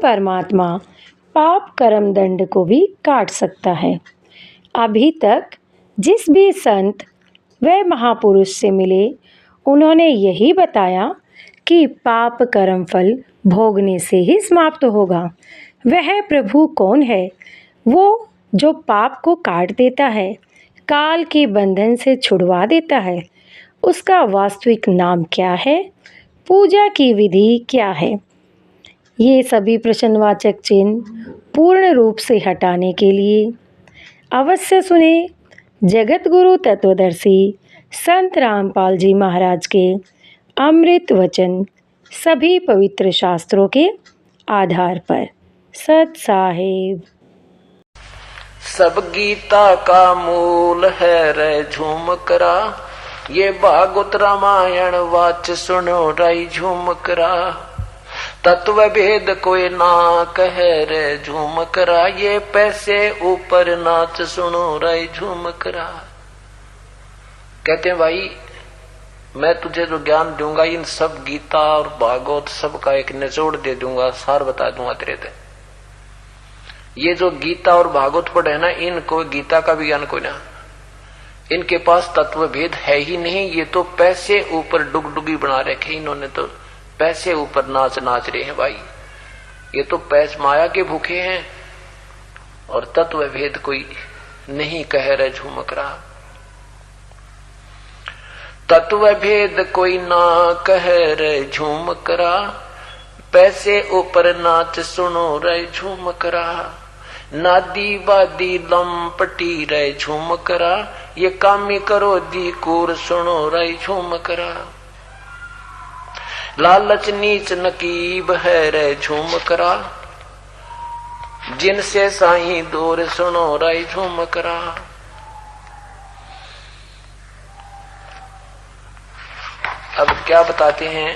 परमात्मा पाप कर्म दंड को भी काट सकता है। अभी तक जिस भी संत व महापुरुष से मिले उन्होंने यही बताया कि पाप कर्म फल भोगने से ही समाप्त होगा। वह प्रभु कौन है? वो जो पाप को काट देता है, काल के बंधन से छुड़वा देता है। उसका वास्तविक नाम क्या है? पूजा की विधि क्या है? ये सभी प्रश्नवाचक चिन्ह पूर्ण रूप से हटाने के लिए अवश्य सुने जगत गुरु तत्वदर्शी संत रामपाल जी महाराज के अमृत वचन, सभी पवित्र शास्त्रों के आधार पर। सत साहिब। सब गीता का मूल है रे झूम करा, ये भागवत रामायण वाच सुनो राई झूम करा। तत्व भेद कोई ना कहे रे झूम करा, ये पैसे ऊपर नाच सुनो राई झूम करा। कहते हैं भाई मैं तुझे जो ज्ञान दूंगा इन सब गीता और भागवत सब का एक निचोड़ दे दूंगा, सार बता दूंगा तेरे से। ये जो गीता और भागवत पढ़े ना, इनको गीता का भी ज्ञान कोई ना, इनके पास तत्व भेद है ही नहीं। ये तो पैसे ऊपर डुगडुगी बना रखे इन्होंने, तो पैसे ऊपर नाच रहे हैं भाई। ये तो पैस माया के भूखे हैं और तत्व भेद कोई नहीं कह रहे झूमक रहा। तत्व भेद कोई ना कह रहे झूम करा, पैसे ऊपर नाच सुनो रे झूम करा। नादी वादी लंपटी रे झूम करा, ये कामी करो दी कूर सुनो रे झूम करा। लालच नीच नकीब है रे झूम करा, जिनसे साही दूर सुनो रे झूम करा। अब क्या बताते हैं?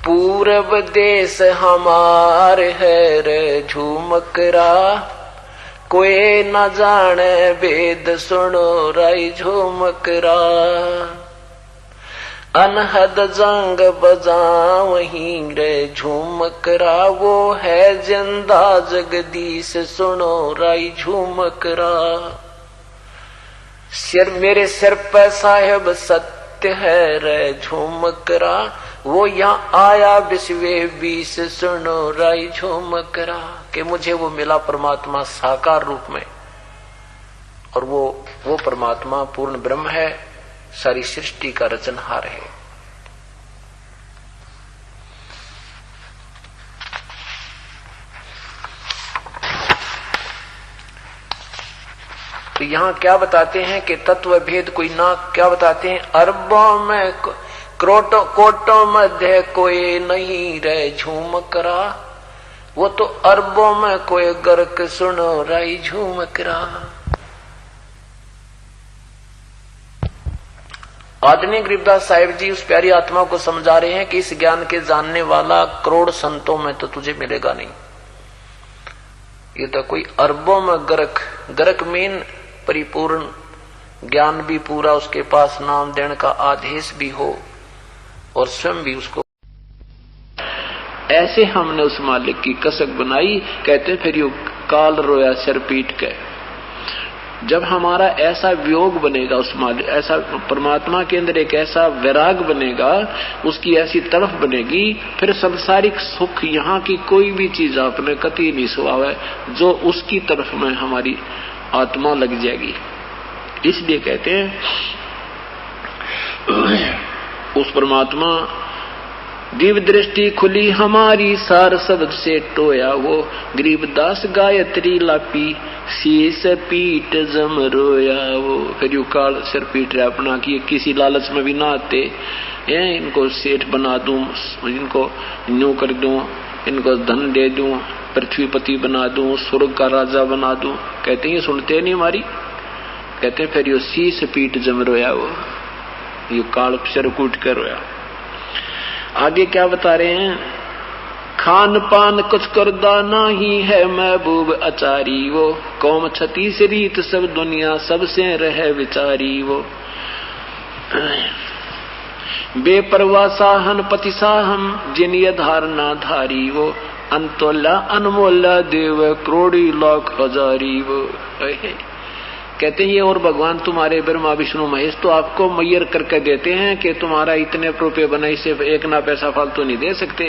पूरब देश हमार है रे झूमकरा, कोई न जाने वेद सुनो राई झूमकरा। अनहद जंग बजावहीं रे झूमकरा, वो है जिंदा जगदीश सुनो राई झूमकरा। सिर मेरे सिर पर साहेब सत्य है रे झूमकरा, वो यहाँ आया विश्वे बीस सुनो राई झूमकरा। कि मुझे वो मिला परमात्मा साकार रूप में, और वो परमात्मा पूर्ण ब्रह्म है, सारी सृष्टि का रचनहार है। तो यहाँ क्या बताते हैं कि तत्व भेद कोई ना, क्या बताते हैं? अरबों में कोटों मध्य कोई नहीं रे झूम करा, वो तो अरबों में कोई गर्क सुनो राई झूम करा। आदरणीय गरीबदास साहिब जी उस प्यारी आत्मा को समझा रहे हैं कि इस ज्ञान के जानने वाला करोड़ संतों में तो तुझे मिलेगा नहीं। ये तो कोई अरबों में गर्क मीन परिपूर्ण ज्ञान भी पूरा उसके पास, नाम देने का आदेश भी हो और स्वयं भी उसको। ऐसे हमने उस मालिक की कसक बनाई। कहते फिर यू काल रोया सिर पीट के। जब हमारा ऐसा वियोग बनेगा उस मालिक, ऐसा परमात्मा के अंदर एक ऐसा वैराग बनेगा, उसकी ऐसी तरफ बनेगी, फिर संसारिक सुख यहाँ की कोई भी चीज आपने कति नहीं सुहावे, जो उसकी तरफ में हमारी आत्मा लग जाएगी। इसलिए कहते हैं उस परमात्मा दिव्य दृष्टि खुली हमारी, सार शब्द से टोया वो। गरीबदास गायत्री लापी, शीस पीट जम रोया वो। फिर यू काल सिर पीट रहा अपना कि किसी लालच में भी ना आते, इनको सेठ बना दूं, इनको न्यू कर दूं, इनको धन दे दूं, पृथ्वीपति बना दूं, स्वर्ग का राजा बना दूं। कहते हैं ये सुनते नहीं हमारी। कहते हैं फिर यो शीस पीट जम रोया वो, यू काल सिर कूट कर रोया। आगे क्या बता रहे हैं? खान पान कुछ करदा नहीं है महबूब अचारी वो, कौम छतीस रीत सब दुनिया सबसे रहे विचारी वो। बेपरवाह साहन पति साहम जिन ये धारणा धारी वो अंतोला अनमोला देव करोड़ी लाख हजारी वो। कहते हैं ये और भगवान तुम्हारे ब्रह्मा विष्णु महेश तो आपको मैयर करके देते हैं कि तुम्हारा इतने रुपये बनाई से एक ना पैसा फालतू नहीं दे सकते।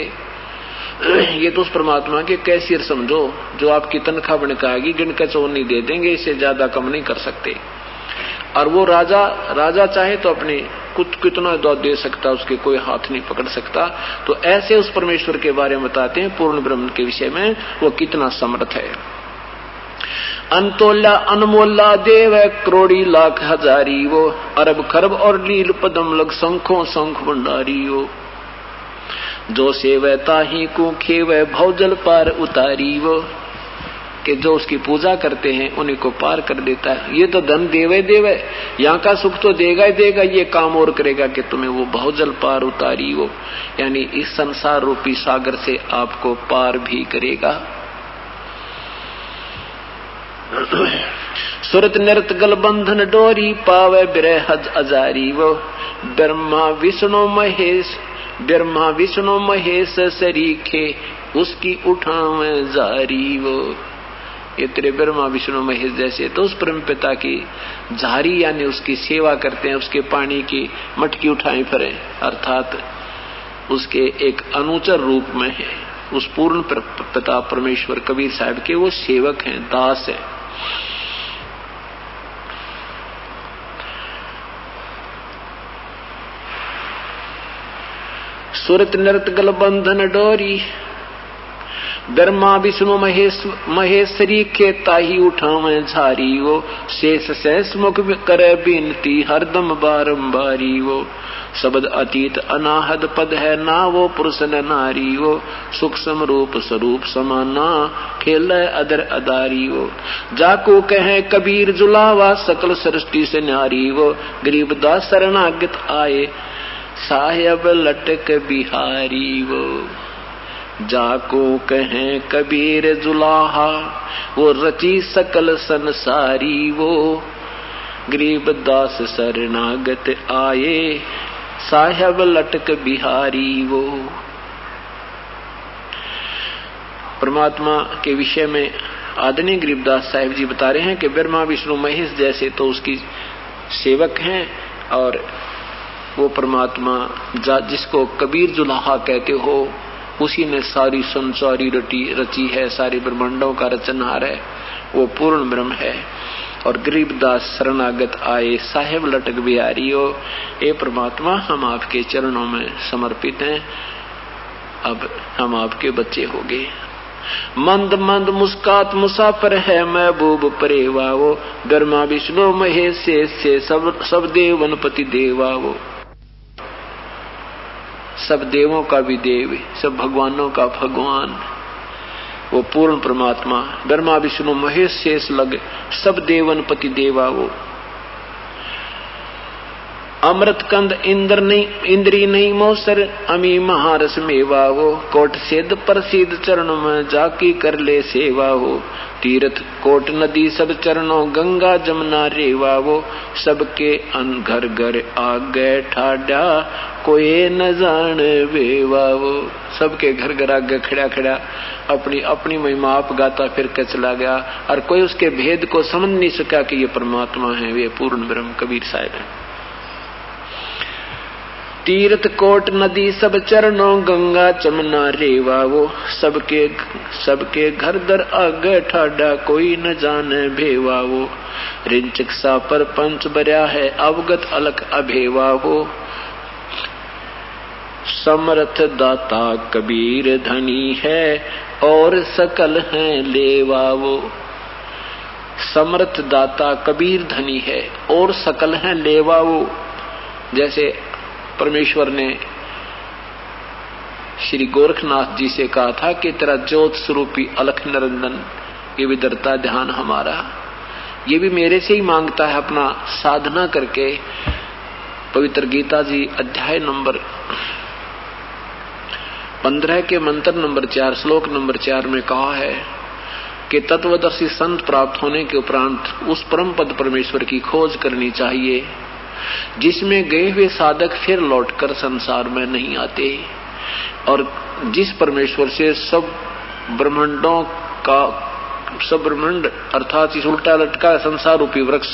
ये तो उस परमात्मा के कैशियर समझो जो आपकी तनख्वाह बनकाएगी, गिनकर चोर नहीं दे देंगे, इससे ज्यादा कम नहीं कर सकते। और वो राजा चाहे तो अपने कुछ कितना दे सकता, उसके कोई हाथ नहीं पकड़ सकता। तो ऐसे उस परमेश्वर के बारे में बताते हैं पूर्ण ब्रह्म के विषय में वो कितना समर्थ है। अंतोला अनमोला देव करोड़ी लाख हजारी वो अरब खरब और नील पदम लग शंखों शंख भंडारी वो जो सेवता ही को खेव भवजल पार उतारी वो कि जो उसकी पूजा करते हैं उन्हीं को पार कर देता है। ये तो धन देवे देवे, यहाँ का सुख तो देगा ही देगा, ये काम और करेगा कि तुम्हें वो भवजल पार उतारी वो यानी इस संसार रूपी सागर से आपको पार भी करेगा। सुरत नृत गल बंधन डोरी पावे बिरहज अजारी वो ब्रह्मा विष्णु महेश सरीखे उसकी उठावे जारी वो। ये तेरे ब्रह्मा विष्णु महेश जैसे तो उस परम पिता की जारी यानी उसकी सेवा करते हैं, उसके पानी की मटकी उठाई फिरे, अर्थात उसके एक अनुचर रूप में है। उस पूर्ण पिता परमेश्वर कबीर साहब के वो सेवक हैं, दास हैं। सुरत नृत गल बंधन डोरी ब्रह्मा विष्णु महेश्वरी के ताही उठावे झारी वो शेष सहस मुख करे बिनती हरदम बारंबारी वो शब्द अतीत अनाहद पद है ना वो पुरुष न नारी वो सूक्ष्म रूप स्वरूप समाना खेल अदर अदारी वो जाको कहे कबीर जुलावा सकल सृष्टि से न्यारी वो गरीबदास शरणागत आए साहेब लटक बिहारी वो जाको कहें कबीर जुलाहा वो रची सकल संसारी वो गरीबदास शरणागत आए साहेब लटक बिहारी वो। परमात्मा के विषय में आदरणीय गरीबदास साहिब जी बता रहे हैं कि ब्रह्मा विष्णु महेश जैसे तो उसकी सेवक हैं और वो परमात्मा जिसको कबीर जुलाहा कहते हो उसी ने सारी संसारी रची है, सारी ब्रह्मांडों का रचनहार है, वो पूर्ण ब्रह्म है। और गरीबदास शरणागत आए साहेब लटक बिहारी हो। ए परमात्मा हम आपके चरणों में समर्पित हैं, अब हम आपके बच्चे हो गए। मंद मंद मुस्कात मुसाफिर है महबूब परेवा वो ब्रह्मा विष्णु महेश से सब देवनपति देवा वो सब देवों का भी देव, सब भगवानों का भगवान, वो पूर्ण परमात्मा ब्रह्मा विष्णु महेश शेष लग सब देवनपति देवा वो अमृत कंद इंद्री नहीं मोसर अमी महारस मेवा हो कोट सिद्ध प्रसिद्ध चरणों में जाकी कर ले सेवा हो तीर्थ कोट नदी सब चरणों गंगा जमुना रेवा हो सबके अन घर घर आगे ठाडा कोई न जान बेवा वो सबके घर घर आगे खड़ा खड़ा अपनी अपनी महिमा आप गाता फिर के चला गया और कोई उसके भेद को समझ नहीं सका कि ये परमात्मा है, वे पूर्ण ब्रह्म कबीर साहब है। तीर्थ कोट नदी सब चरणों गंगा चमना रेवा वो सबके घर दर आगे ठाडा कोई न जाने भेवा वो रिंचक सा पर पंच बर्या है अवगत अलख अभेवा हो समर्थ दाता कबीर धनी है और सकल है लेवा वो समर्थ दाता कबीर धनी है और सकल है लेवा वो। जैसे परमेश्वर ने श्री गोरखनाथ जी से कहा था कि तेरा ज्योत स्वरूपी अलख निरंजन ये भी डरता ध्यान हमारा, ये भी मेरे से ही मांगता है अपना साधना करके। पवित्र गीता जी अध्याय नंबर 15 के मंत्र नंबर 4 श्लोक नंबर 4 में कहा है कि तत्वदर्शी संत प्राप्त होने के उपरांत उस परम पद परमेश्वर की खोज करनी चाहिए जिसमें गए हुए साधक फिर लौटकर संसार में नहीं आते, और जिस परमेश्वर से सब ब्रह्मांडों का सब ब्रह्मांड अर्थात इस उल्टा लटका संसार रूपी वृक्ष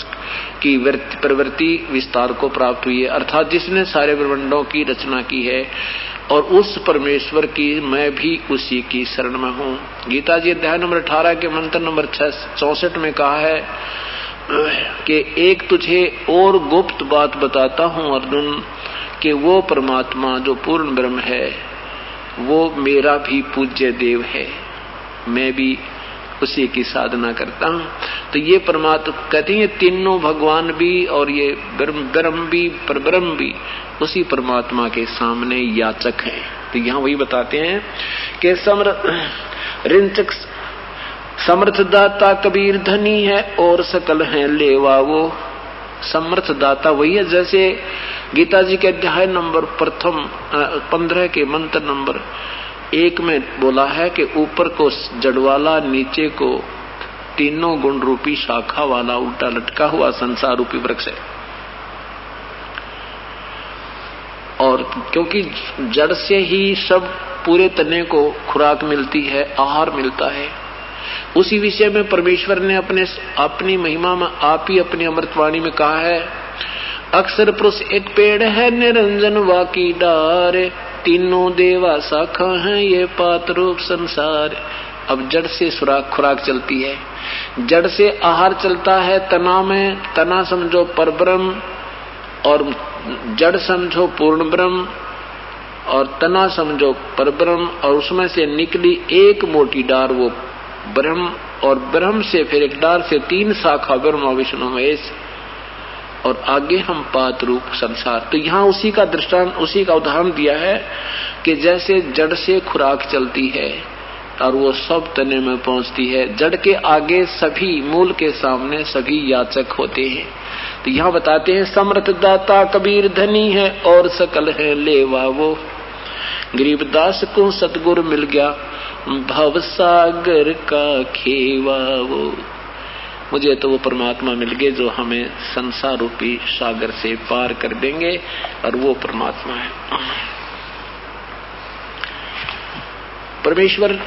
की प्रवृत्ति विस्तार को प्राप्त हुई है, अर्थात जिसने सारे ब्रह्मांडों की रचना की है, और उस परमेश्वर की मैं भी उसी की शरण में हूँ। गीता जी अध्याय नंबर 18 के मंत्र नंबर 64 में कहा है कि एक तुझे और गुप्त बात बताता हूँ अर्जुन, कि वो परमात्मा जो पूर्ण ब्रह्म है वो मेरा भी पूज्य देव है, मैं भी उसी की साधना करता हूँ। तो ये परमात्मा कहते हैं तीनों भगवान भी और ये ब्रह्म भी परब्रह्म भी उसी परमात्मा के सामने याचक हैं। तो यहाँ वही बताते हैं कि रिंचक समर्थ दाता कबीर धनी है और सकल है लेवा वो। समर्थ दाता वही है, जैसे गीता जी के अध्याय नंबर 15 के मंत्र नंबर 1 में बोला है कि ऊपर को जड़वाला, नीचे को तीनों गुण रूपी शाखा वाला उल्टा लटका हुआ संसार रूपी वृक्ष है। और क्योंकि जड़ से ही सब पूरे तने को खुराक मिलती है, आहार मिलता है, उसी विषय में परमेश्वर ने अपनी महिमा में आप ही अपनी अमृतवाणी में कहा है, अक्षर पुरुष एक पेड़ है निरंजन वाकी डार, तीनों देवा शाखा है ये पात रूप संसार। अब जड़ से खुराक चलती है, जड़ से आहार चलता है तना में, तना समझो परब्रह्म और जड़ समझो पूर्ण ब्रह्म और तना समझो परब्रह्म, और उसमें से निकली एक मोटी डार वो ब्रह्म, और ब्रह्म से फिर एक डार से 3 शाखा ब्रह्मा विष्णु महेश, और आगे हम पात रूप संसार। तो यहाँ उसी का दृष्टांत, उसी का उदाहरण दिया है कि जैसे जड़ से खुराक चलती है और वो सब तने में पहुंचती है, जड़ के आगे सभी, मूल के सामने सभी याचक होते हैं। तो यहाँ बताते हैं समर्थ दाता कबीर धनी है और सकल है लेवा वो। गरीबदास को सतगुरु मिल गया भव सागर का खेवा वो। मुझे तो वो परमात्मा मिल गए जो हमें संसार रूपी सागर से पार कर देंगे, और वो परमात्मा है। परमेश्वर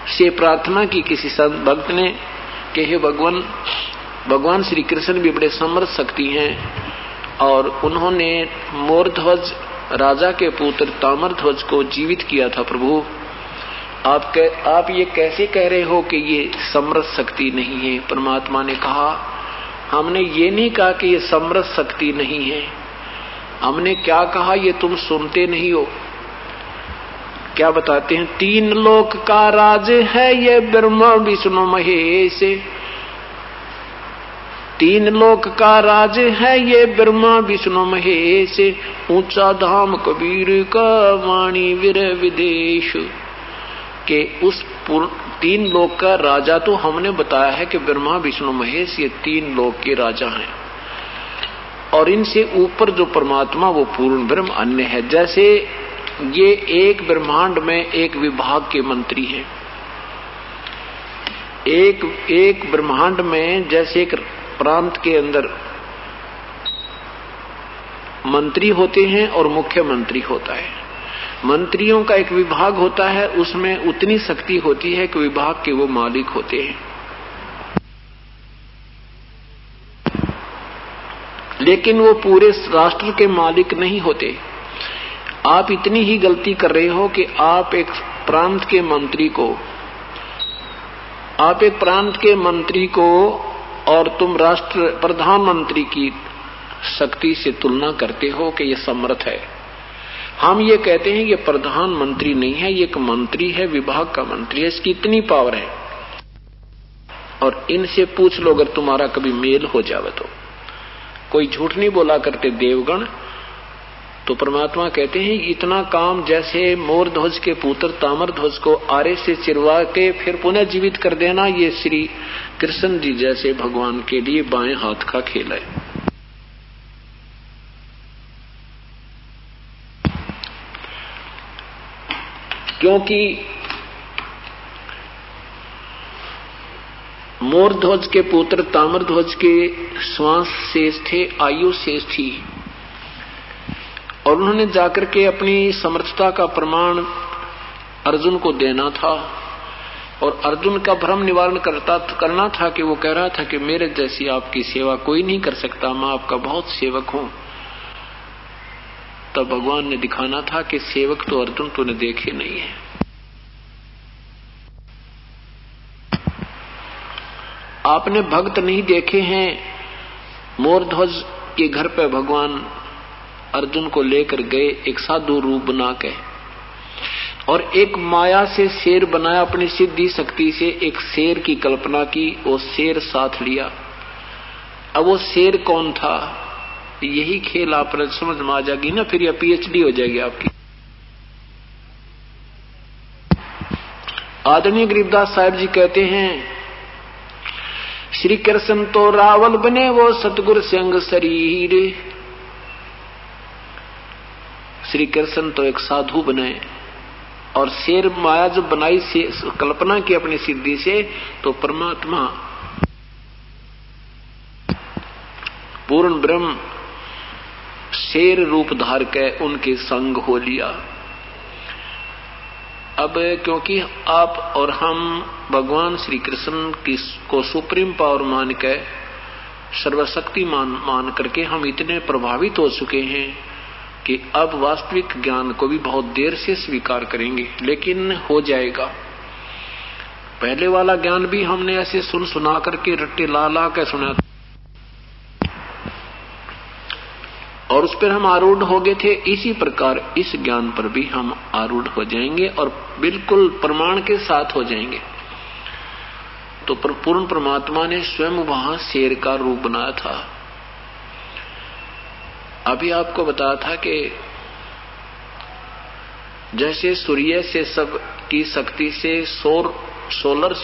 से प्रार्थना की किसी संत भक्त ने कि हे भगवान श्री कृष्ण भी बड़े समर्थ शक्ति हैं, और उन्होंने मोरध्वज राजा के पुत्र ताम्रध्वज को जीवित किया था। प्रभु आप ये कैसे कह रहे हो कि ये समर्थ शक्ति नहीं है? परमात्मा ने कहा, हमने ये नहीं कहा कि ये समर्थ शक्ति नहीं है, हमने क्या कहा ये तुम सुनते नहीं हो। क्या बताते हैं? 3 लोक का राज है ये ब्रह्मा विष्णु महेश, 3 लोक का राज है ये ब्रह्मा विष्णु महेश, ऊंचा धाम कबीर का वाणी वीर विदेश। के उस 3 लोक का राजा तो हमने बताया है कि ब्रह्मा विष्णु महेश ये 3 लोक के राजा हैं, और इनसे ऊपर जो परमात्मा वो पूर्ण ब्रह्म अन्य है। जैसे ये एक ब्रह्मांड में एक विभाग के मंत्री हैं, एक ब्रह्मांड में जैसे एक प्रांत के अंदर मंत्री होते हैं और मुख्यमंत्री होता है। मंत्रियों का एक विभाग होता है, उसमें उतनी शक्ति होती है कि विभाग के वो मालिक होते हैं, लेकिन वो पूरे राष्ट्र के मालिक नहीं होते। आप इतनी ही गलती कर रहे हो कि आप एक प्रांत के मंत्री को और तुम राष्ट्र प्रधानमंत्री की शक्ति से तुलना करते हो कि ये समर्थ है। हम ये कहते हैं ये प्रधानमंत्री नहीं है, ये एक मंत्री है, विभाग का मंत्री है, इसकी इतनी पावर है। और इनसे पूछ लो अगर तुम्हारा कभी मेल हो जावे तो। कोई झूठ नहीं बोला करते देवगण। तो परमात्मा कहते हैं इतना काम जैसे मोरध्वज के पुत्र ताम्रध्वज को आरे से चिरवा के फिर पुनः जीवित कर देना, ये श्री कृष्ण जी जैसे भगवान के लिए बाएं हाथ का खेल है। क्योंकि मोरध्वज के पुत्र ताम्रध्वज के श्वास शेष थे, आयु शेष थी, और उन्होंने जाकर के अपनी समर्थता का प्रमाण अर्जुन को देना था। और अर्जुन का भ्रम निवारण करना था कि वो कह रहा था कि मेरे जैसी आपकी सेवा कोई नहीं कर सकता, मैं आपका बहुत सेवक हूं। तब भगवान ने दिखाना था कि सेवक तो अर्जुन तूने देखे नहीं है। आपने भक्त नहीं देखे हैं। मोरध्वज के घर पे भगवान अर्जुन को लेकर गए एक साधु रूप बना के, और एक माया से शेर बनाया, अपनी सिद्धि शक्ति से एक शेर की कल्पना की, वो शेर साथ लिया। अब वो शेर कौन था, यही खेल आप समझ में आ जाएगी ना, फिर यह पीएचडी हो जाएगी आपकी। आदरणीय गरीबदास साहब जी कहते हैं, श्री कृष्ण तो रावल बने वो सतगुरु संग शरीर। श्री कृष्ण तो एक साधु बने, और शेर माया जो बनाई कल्पना की अपनी सिद्धि से, तो परमात्मा पूर्ण ब्रह्म शेर रूप धार के उनके संग हो लिया। अब क्योंकि आप और हम भगवान श्री कृष्ण को सुप्रीम पावर मान के, सर्वशक्ति मान करके हम इतने प्रभावित हो चुके हैं कि अब वास्तविक ज्ञान को भी बहुत देर से स्वीकार करेंगे, लेकिन हो जाएगा। पहले वाला ज्ञान भी हमने ऐसे सुना करके रट्टे ला के सुना, और उस पर हम आरूढ़ हो गए थे। इसी प्रकार इस ज्ञान पर भी हम आरूढ़ हो जाएंगे और बिल्कुल प्रमाण के साथ हो जाएंगे। तो पूर्ण परमात्मा ने स्वयं वहां शेर का रूप बनाया था। अभी आपको बताया था कि जैसे सूर्य से सब की शक्ति से सोलर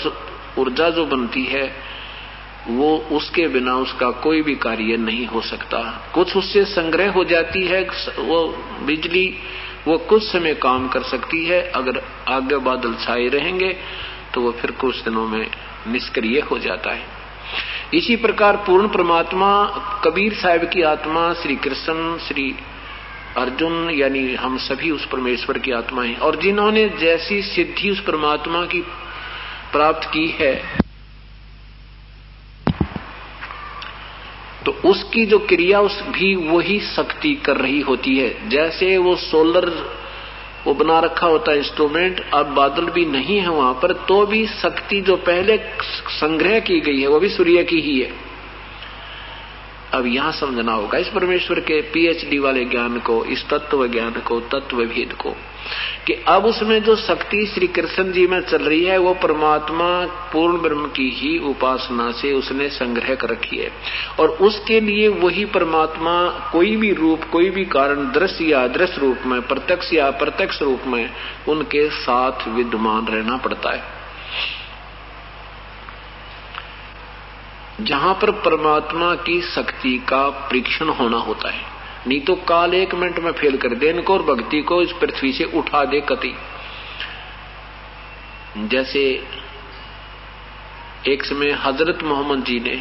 ऊर्जा जो बनती है, वो उसके बिना उसका कोई भी कार्य नहीं हो सकता। कुछ उससे संग्रह हो जाती है वो बिजली, वो कुछ समय काम कर सकती है, अगर आगे बादल छाए रहेंगे तो वो फिर कुछ दिनों में निष्क्रिय हो जाता है। इसी प्रकार पूर्ण परमात्मा, कबीर साहब की आत्मा, श्री कृष्ण, श्री अर्जुन, यानी हम सभी उस परमेश्वर की आत्माएं, और जिन्होंने जैसी सिद्धि उस परमात्मा की प्राप्त की है, तो उसकी जो क्रिया उस भी वही शक्ति कर रही होती है। जैसे वो सोलर वो बना रखा होता है इंस्ट्रूमेंट, अब बादल भी नहीं है वहां पर, तो भी शक्ति जो पहले संग्रह की गई है वो भी सूर्य की ही है। अब यहां समझना होगा इस परमेश्वर के पीएचडी वाले ज्ञान को, इस तत्व ज्ञान को, तत्व भेद को, कि अब उसमें जो शक्ति श्री कृष्ण जी में चल रही है वो परमात्मा पूर्ण ब्रह्म की ही उपासना से उसने संग्रह कर रखी है। और उसके लिए वही परमात्मा कोई भी रूप, कोई भी कारण, दृश्य या अदृश्य रूप में, प्रत्यक्ष या अप्रत्यक्ष रूप में उनके साथ विद्यमान रहना पड़ता है। जहां पर परमात्मा की शक्ति का परीक्षण होना होता है, नहीं तो काल 1 मिनट में फेल कर दे इनको और भक्ति को इस पृथ्वी से उठा दे कति। जैसे एक समय हजरत मोहम्मद जी ने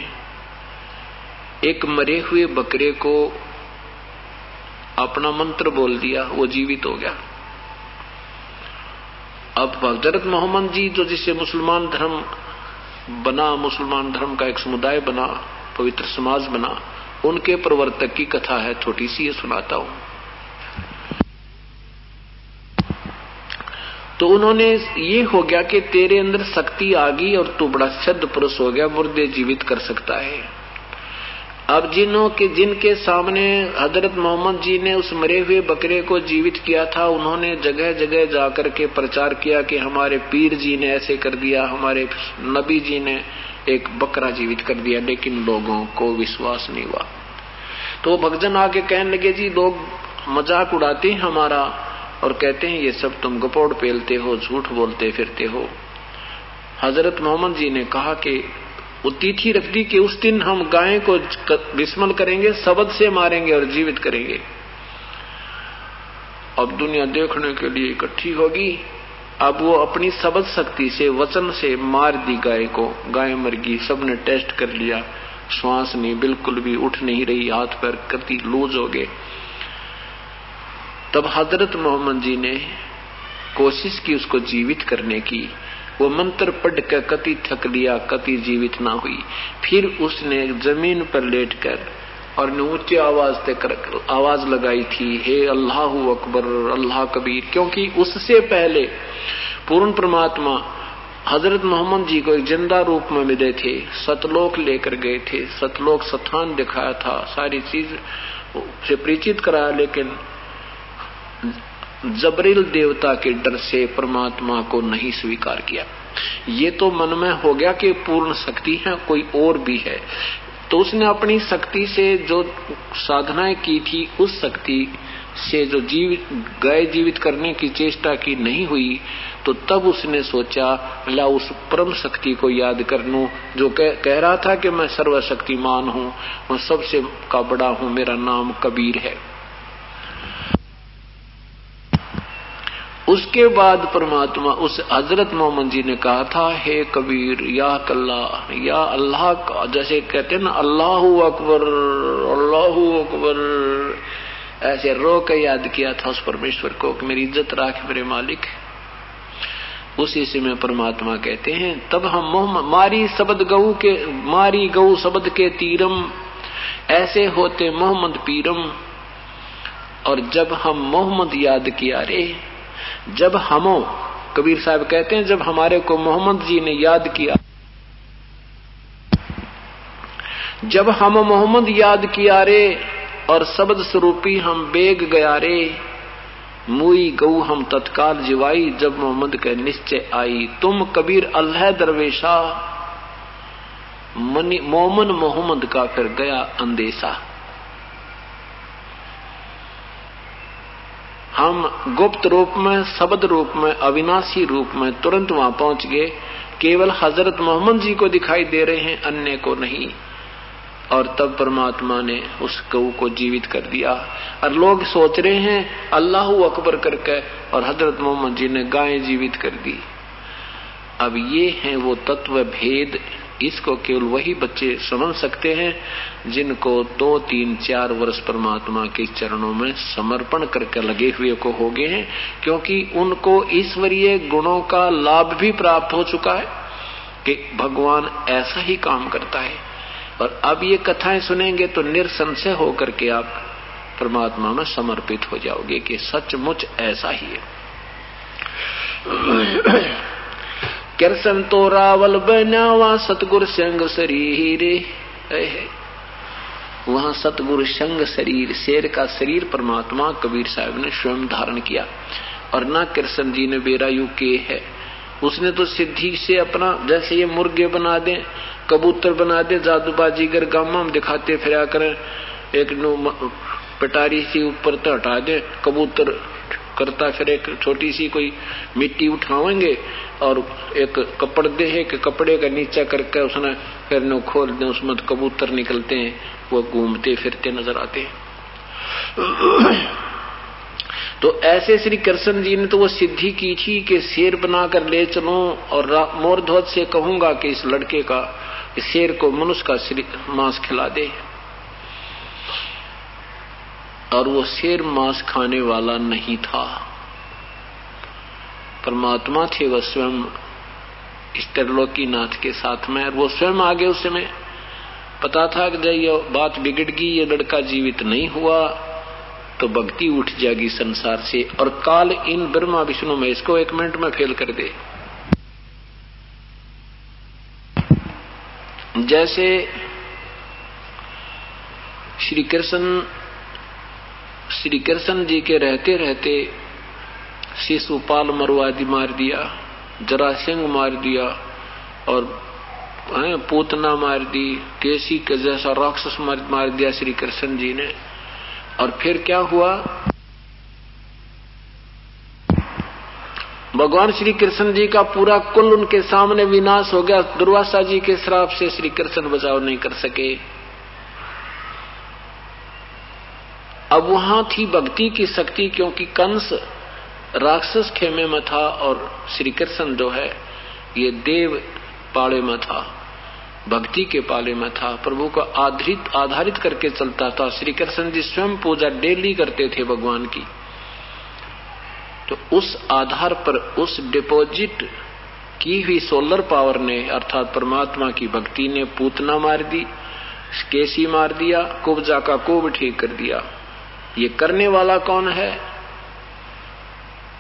एक मरे हुए बकरे को अपना मंत्र बोल दिया, वो जीवित हो गया। अब हजरत मोहम्मद जी जो जिससे मुसलमान धर्म बना, मुसलमान धर्म का एक समुदाय बना, पवित्र समाज बना, उनके प्रवर्तक की कथा है, छोटी सी ये सुनाता हूं। तो उन्होंने ये हो गया कि तेरे अंदर शक्ति आ गई और तू बड़ा सिद्ध पुरुष हो गया, मुर्दे जीवित कर सकता है। अब जिनके सामने हजरत मोहम्मद जी ने उस मरे हुए बकरे को जीवित किया था, उन्होंने जगह जगह जाकर के प्रचार किया कि हमारे पीर जी ने ऐसे कर दिया, हमारे नबी जी ने एक बकरा जीवित कर दिया, लेकिन लोगों को विश्वास नहीं हुआ। तो भक्तजन आके कहने लगे, जी लोग मजाक उड़ाते हैं हमारा और कहते हैं ये सब तुम गपोड़ पेलते हो, झूठ बोलते फिरते हो। हजरत मोहम्मद जी ने कहा कि वो तिथि रख दी कि उस दिन हम गाय को बिस्मल करेंगे, शब्द से मारेंगे और जीवित करेंगे। अब दुनिया देखने के लिए इकट्ठी होगी अब वो अपनी शब्द शक्ति से, वचन से मार दी गाय को। गाय मर गई। सबने टेस्ट कर लिया, श्वास नहीं, बिल्कुल भी उठ नहीं रही, हाथ पैर कति लूज हो गए। तब हजरत मोहम्मद जी ने कोशिश की उसको जीवित करने की। वो मंत्र पढ़ कर कति थक लिया, कति जीवित ना हुई। फिर उसने जमीन पर लेटकर और ऊंची आवाज तक आवाज लगाई थी, हे अल्लाहु अकबर, अल्लाह कबीर। क्योंकि उससे पहले पूर्ण परमात्मा हजरत मोहम्मद जी को एक जिंदा रूप में मिले थे, सतलोक लेकर गए थे, सतलोक स्थान दिखाया था, सारी चीज से परिचित कराया, लेकिन जबरील देवता के डर से परमात्मा को नहीं स्वीकार किया। ये तो मन में हो गया कि पूर्ण शक्ति है, कोई और भी है। तो उसने अपनी शक्ति से जो साधनाएं की थी, उस शक्ति से जो गाय जीवित करने की चेष्टा की नहीं हुई, तो तब उसने सोचा ला उस परम शक्ति को याद कर लूं, जो कह रहा था कि मैं सर्वशक्तिमान हूं, मैं सबसे का बड़ा हूं, मेरा नाम कबीर है। उसके बाद परमात्मा उस हजरत मोहम्मद जी ने कहा था, हे कबीर, या कल्ला, या अल्लाह का, जैसे कहते हैं ना अल्लाहु अकबर, अल्लाहु अकबर, ऐसे रो के याद किया था उस परमेश्वर को कि मेरी इज्जत राख मेरे मालिक। उसी से में परमात्मा कहते हैं, तब हम मोहम्मद मारी गऊ शब्द के तीरम, ऐसे होते मोहम्मद पीरम। और जब हम मोहम्मद याद किया रे, जब हमो, कबीर साहब कहते हैं, जब हमारे को मोहम्मद जी ने याद किया, जब हम मोहम्मद याद किया रे, और शब्द स्वरूपी हम बेग गया रे, मुई गऊ हम तत्काल जिवाई, जब मोहम्मद के निश्चय आई। तुम कबीर अल्लाह दरवेशा, मोमन मोहम्मद का फिर गया अंदेशा। हम गुप्त रूप में, शब्द रूप में, अविनाशी रूप में तुरंत वहां पहुंच गए। केवल हजरत मोहम्मद जी को दिखाई दे रहे हैं, अन्य को नहीं। और तब परमात्मा ने उस गऊ को जीवित कर दिया। और लोग सोच रहे हैं अल्लाहु अकबर करके, और हजरत मोहम्मद जी ने गाय जीवित कर दी। अब ये है वो तत्व भेद, इसको केवल वही बच्चे समझ सकते हैं जिनको 2, 3, 4 वर्ष परमात्मा के चरणों में समर्पण करके लगे हुए को हो गए हैं, क्योंकि उनको ईश्वरीय गुणों का लाभ भी प्राप्त हो चुका है कि भगवान ऐसा ही काम करता है। और अब ये कथाएं सुनेंगे तो निरसंशय होकर के आप परमात्मा में समर्पित हो जाओगे कि सचमुच ऐसा ही है। कृष्ण तो रावल बनावा सतगुरु संग शरीर, वहां सतगुरु संग शरीर, शेर का शरीर परमात्मा कबीर साहब ने स्वयं धारण किया। और ना कृष्ण जी ने बेरायु किए है, उसने तो सिद्धि से अपना, जैसे ये मुर्गे बना दे, कबूतर बना दे, जादूबाजीगर गामा में दिखाते फिरा करें, एक पटारी सी ऊपर तो हटा दे, कबूतर करता फिर एक छोटी सी कोई मिट्टी उठावेंगे और एक कपड़ दे है कि कपड़े का नीचा करके उसने फिर नो खोल दे, उसमें तो कबूतर निकलते हैं, वो घूमते फिरते नजर आते हैं। तो ऐसे श्री कृष्ण जी ने तो वो सिद्धि की थी कि शेर बनाकर ले चलूं और मोर ध्वज से कहूंगा कि इस लड़के का, इस शेर को मनुष्य का मांस खिला दे। और वो शेर मांस खाने वाला नहीं था, परमात्मा थे वह स्वयं इस त्रिलोकीनाथ के साथ में। और वो स्वयं आगे उस समय पता था कि जब ये बात बिगड़ गई, ये लड़का जीवित नहीं हुआ तो भक्ति उठ जाएगी संसार से, और काल इन ब्रह्मा विष्णु में इसको 1 मिनट में फेल कर दे। जैसे श्री कृष्ण जी के रहते रहते शिशुपाल मरुआदि मार दिया, जरासंध मार दिया, और पूतना मार दी, केसी के जैसा राक्षस मार दिया श्री कृष्ण जी ने। और फिर क्या हुआ, भगवान श्री कृष्ण जी का पूरा कुल उनके सामने विनाश हो गया। दुर्वासा जी के श्राप से श्री कृष्ण बचाव नहीं कर सके। अब वहां थी भक्ति की शक्ति, क्योंकि कंस राक्षस खेमे में था और श्री कृष्ण जो है ये देव पाले में था, भक्ति के पाले में था, प्रभु को आधारित करके चलता था। श्री कृष्ण जी स्वयं पूजा डेली करते थे भगवान की। तो उस आधार पर उस डिपॉजिट की हुई सोलर पावर ने अर्थात परमात्मा की भक्ति ने पूतना मार दी, केसी मार दिया, कुब्जा का कुब ठीक कर दिया। ये करने वाला कौन है?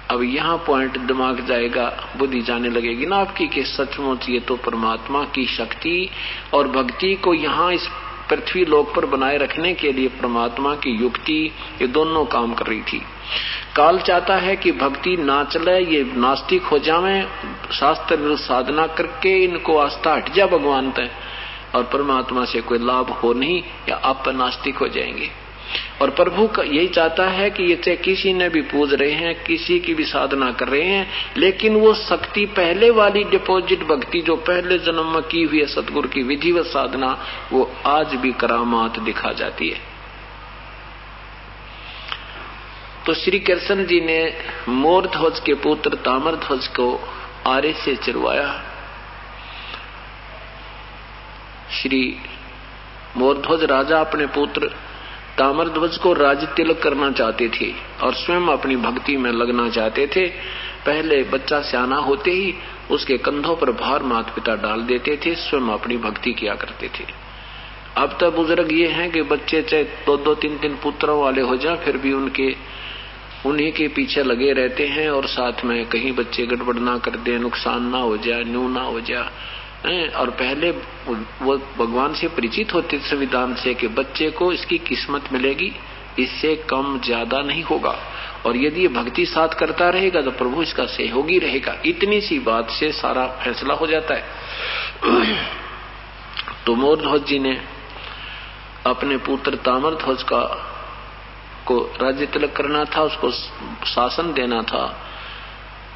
अब यहाँ पॉइंट दिमाग जाएगा, बुद्धि जाने लगेगी ना आपकी कि सचमुच ये तो परमात्मा की शक्ति और भक्ति को यहाँ इस पृथ्वी लोक पर बनाए रखने के लिए परमात्मा की युक्ति ये दोनों काम कर रही थी। काल चाहता है कि भक्ति ना चले, ये नास्तिक हो जावे, शास्त्र विरुद्ध साधना करके इनको आस्था हट जा भगवान तक और परमात्मा से कोई लाभ हो नहीं या आप नास्तिक हो जाएंगे। और प्रभु का यही चाहता है कि ये चाहे किसी ने भी पूज रहे हैं, किसी की भी साधना कर रहे हैं, लेकिन वो शक्ति पहले वाली डिपॉजिट भक्ति जो पहले जन्म में की हुई है सतगुरु की विधिवत साधना, वो आज भी करामात दिखा जाती है। तो श्री कृष्ण जी ने मोरध्वज के पुत्र ताम्रध्वज को आरे से चिरवाया। श्री मोरध्वज राजा अपने पुत्र ताम्रध्वज को राज तिलक करना चाहते थे और स्वयं अपनी भक्ति में लगना चाहते थे। पहले बच्चा सियाना होते ही उसके कंधों पर भार माता पिता डाल देते थे, स्वयं अपनी भक्ति किया करते थे। अब तो बुजुर्ग ये हैं कि बच्चे चाहे 2-2, 3-3 पुत्रों वाले हो जाए फिर भी उन्हीं के पीछे लगे रहते हैं और साथ में कहीं बच्चे गड़बड़ ना कर दे, नुकसान ना हो जाए, न्यू ना हो जाए। और पहले वो भगवान से परिचित होते संविधान से कि बच्चे को इसकी किस्मत मिलेगी, इससे कम ज्यादा नहीं होगा, और यदि ये भक्ति साथ करता रहेगा तो प्रभु इसका सहयोगी रहेगा। इतनी सी बात से सारा फैसला हो जाता है। तो मोरध्वज जी ने अपने पुत्र ताम्रध्वज को राज्य तिलक करना था, उसको शासन देना था।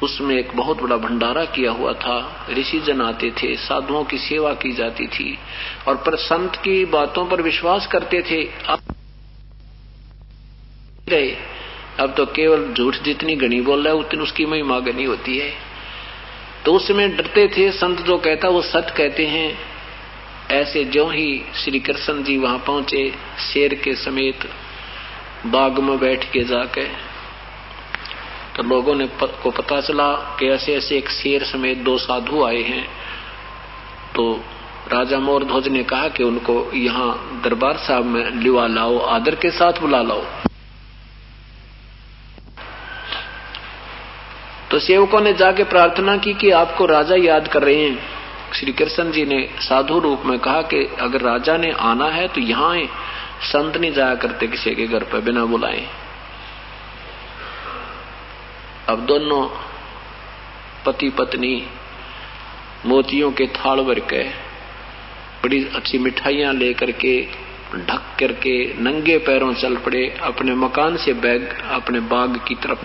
उसमें एक बहुत बड़ा भंडारा किया हुआ था, ऋषि जन आते थे, साधुओं की सेवा की जाती थी और पर संत की बातों पर विश्वास करते थे। अब तो केवल झूठ जितनी घनी बोल रहा है उतनी उसकी महिमा घनी होती है। तो उस समय डरते थे, संत जो कहता वो सत्य कहते हैं। ऐसे जो ही श्री कृष्ण जी वहां पहुंचे शेर के समेत बाग में बैठ के जाके, तो लोगों ने को पता चला कि ऐसे ऐसे एक शेर समेत 2 साधु आए हैं। तो राजा मोरध्वज ने कहा कि उनको यहाँ दरबार साहब में लिवा लाओ, आदर के साथ बुला लाओ। तो सेवकों ने जाके प्रार्थना की कि आपको राजा याद कर रहे हैं। श्री कृष्ण जी ने साधु रूप में कहा कि अगर राजा ने आना है तो यहाँ आए, संत नहीं जाया करते किसी के घर पर बिना बुलाए। अब दोनों पति पत्नी मोतियों के थाल भर के बड़ी अच्छी मिठाइयां लेकर के ढक करके नंगे पैरों चल पड़े अपने मकान से बैग अपने बाग की तरफ।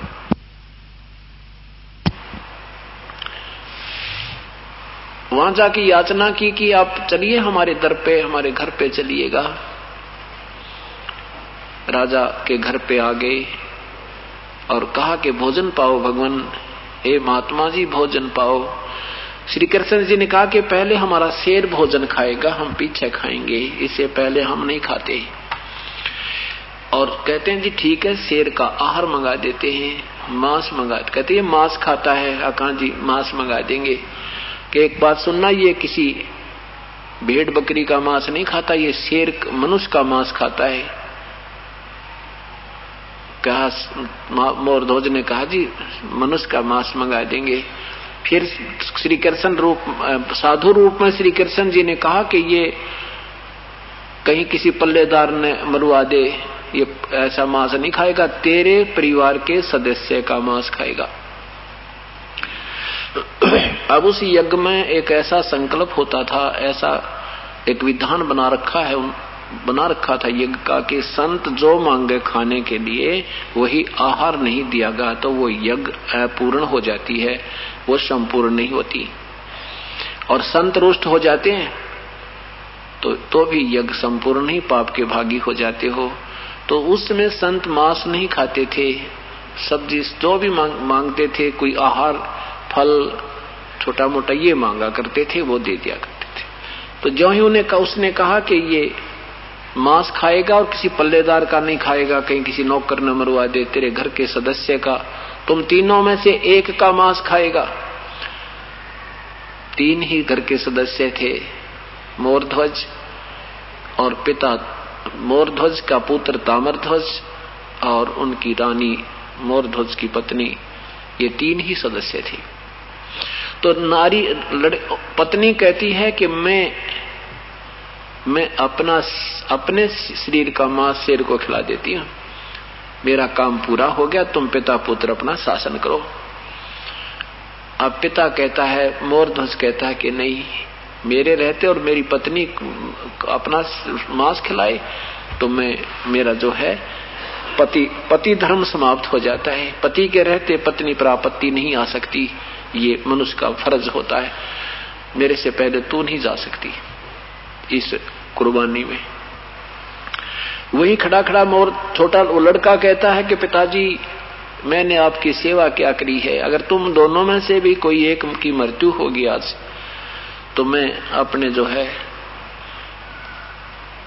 वहां जाके याचना की कि आप चलिए हमारे दर पे, हमारे घर पे चलिएगा। राजा के घर पे आ गए और कहा कि भोजन पाओ भगवान, हे महात्मा जी भोजन पाओ। श्री कृष्ण जी ने कहा कि पहले हमारा शेर भोजन खाएगा, हम पीछे खाएंगे, इससे पहले हम नहीं खाते। और कहते हैं जी ठीक है, शेर का आहार मंगा देते हैं, मांस मंगा। कहते हैं मांस खाता है, अकां जी मांस मंगा देंगे। कि एक बात सुनना, ये किसी भेड़ बकरी का मांस नहीं खाता, ये शेर मनुष्य का मांस खाता है। कहा मोरध्वज ने कहा जी मनुष्य का मांस मंगा देंगे। फिर श्री कृष्ण रूप साधु रूप में श्री कृष्ण जी ने कहा कि ये कहीं किसी पल्लेदार ने मरवा दे, ये ऐसा मांस नहीं खाएगा, तेरे परिवार के सदस्य का मांस खाएगा। अब उस यज्ञ में एक ऐसा संकल्प होता था, ऐसा एक विधान बना रखा था यज्ञ का कि संत जो मांगे खाने के लिए वही आहार नहीं दिया गया तो वो यज्ञ अपूर्ण हो जाती है, वो संपूर्ण नहीं होती। और संत रुष्ट हो जाते हैं तो भी यज्ञ संपूर्ण नहीं, पाप के भागी हो जाते हो। तो उसमें संत मांस नहीं खाते थे, सब्जी जो भी मांगते थे, कोई आहार फल छोटा मोटा ये मांगा करते थे, वो दे दिया करते थे। तो जो ही उसने कहा कि ये मांस खाएगा और किसी पल्लेदार का नहीं खाएगा, कहीं किसी नौकर न मरवा दे, तेरे घर के सदस्य का, तुम तीनों में से एक का मांस खाएगा। 3 ही घर के सदस्य थे, मोरध्वज और पिता मोरध्वज का पुत्र ताम्रध्वज और उनकी रानी मोरध्वज की पत्नी, ये 3 ही सदस्य थे। तो पत्नी कहती है कि मैं अपने शरीर का मांस शेर को खिला देती हूं, मेरा काम पूरा हो गया, तुम पिता पुत्र अपना शासन करो। अब पिता कहता है, मोरध्वज कहता है कि नहीं, मेरे रहते और मेरी पत्नी अपना मांस खिलाए तो मेरा जो है पति धर्म समाप्त हो जाता है, पति के रहते पत्नी पर आपत्ति नहीं आ सकती, ये मनुष्य का फर्ज होता है, मेरे से पहले तू नहीं जा सकती इस कुर्बानी में। वही खड़ा खड़ा छोटा लड़का कहता है कि पिताजी, मैंने आपकी सेवा क्या करी है, अगर तुम दोनों में से भी कोई एक की मृत्यु होगी आज, तो मैं अपने जो है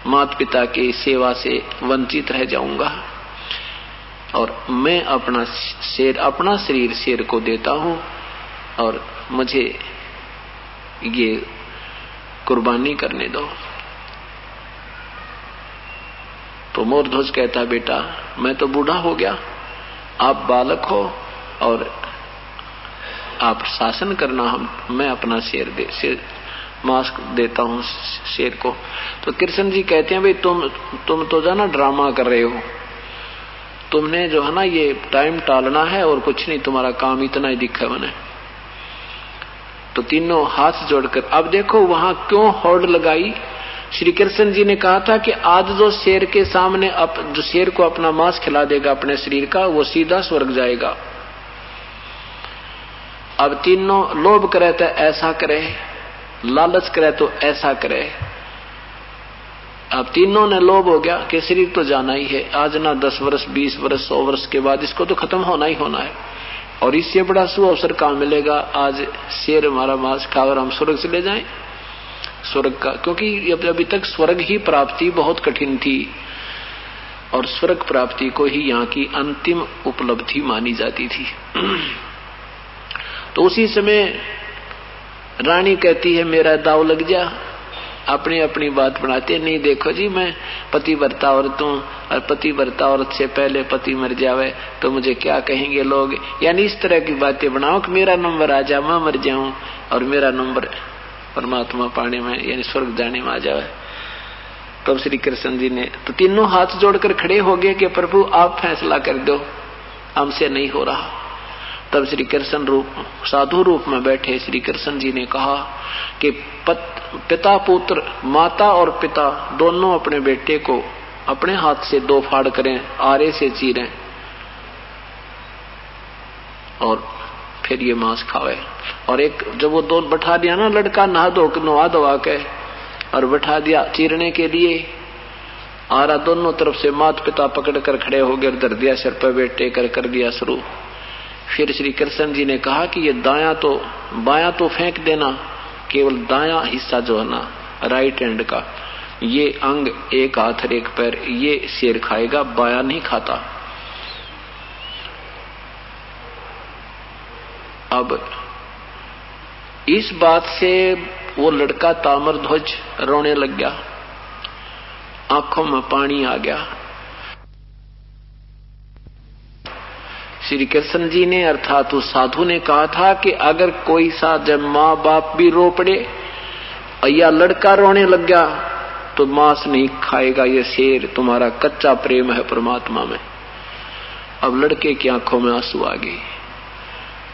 माता पिता की सेवा से वंचित रह जाऊंगा और मैं अपना शरीर शेर को देता हूं और मुझे ये कुर्बानी करने दो। तो मोरध्वज कहता है, बेटा मैं तो बूढ़ा हो गया, आप बालक हो और आप शासन करना, मैं अपना मांस देता हूं शेर को। तो कृष्ण जी कहते हैं, भाई तुम तो जाना ड्रामा कर रहे हो, तुमने जो है ना ये टाइम टालना है और कुछ नहीं, तुम्हारा काम इतना ही दिखा मैंने। तो तीनों हाथ जोड़कर, अब देखो वहां क्यों होड़ लगाई। श्री कृष्ण जी ने कहा था कि आज जो शेर के सामने जो शेर को अपना मांस खिला देगा अपने शरीर का, वो सीधा स्वर्ग जाएगा। अब तीनों लोभ करे तो ऐसा करे, लालच करे तो ऐसा करे। अब तीनों ने लोभ हो गया कि शरीर तो जाना ही है, आज ना 10 वर्ष 20 वर्ष 100 वर्ष के बाद इसको तो खत्म होना ही होना है, और इससे बड़ा सुअवसर कहां मिलेगा, आज शेर हमारा मांस खाकर हम स्वर्ग चले जाएं। स्वर्ग का, क्योंकि अभी तक स्वर्ग ही प्राप्ति बहुत कठिन थी और स्वर्ग प्राप्ति को ही यहाँ की अंतिम उपलब्धि मानी जाती थी। तो उसी समय रानी कहती है, मेरा दाव लग जा। अपनी अपनी बात बनाते, नहीं देखो जी मैं पतिव्रता औरत हूं और पतिव्रता औरत से पहले पति मर जावे तो मुझे क्या कहेंगे लोग, यानी इस तरह की बातें बनाओ कि मेरा नंबर आ जा, मैं मर जाऊं और मेरा नंबर परमात्मा पाने में यानी स्वर्ग जाने में आ जावे। तब श्री कृष्ण जी ने तो तीनों हाथ जोड़कर खड़े हो गए कि प्रभु आप फैसला कर दो, हमसे नहीं हो रहा। तब श्री कृष्ण साधु रूप में बैठे श्री कृष्ण जी ने कहा कि पिता पुत्र, माता और पिता दोनों अपने बेटे को अपने हाथ से 2 फाड़ करें, आरे से चीरें और फिर ये मांस खावे। और एक जब वो 2 बैठा दिया ना, लड़का नहा धोवा के और बैठा दिया चीरने के लिए, आरा दोनों तरफ से माता पिता पकड़ कर खड़े हो गए, धर दिया सिर पर बेटे कर दिया शुरू। फिर श्री कृष्ण जी ने कहा कि ये बायां तो फेंक देना, केवल दायां हिस्सा जो है ना राइट हैंड का, ये अंग, एक हाथ और एक पैर, ये शेर खाएगा, बायां नहीं खाता। अब इस बात से वो लड़का ताम्रध्वज रोने लग गया, आंखों में पानी आ गया। श्री कृष्ण जी ने अर्थात उस साधु ने कहा था कि अगर कोई सा जब माँ बाप भी रो पड़े या लड़का रोने लग गया तो मांस नहीं खाएगा ये शेर, तुम्हारा कच्चा प्रेम है परमात्मा में। अब लड़के की आंखों में आंसू आ गए।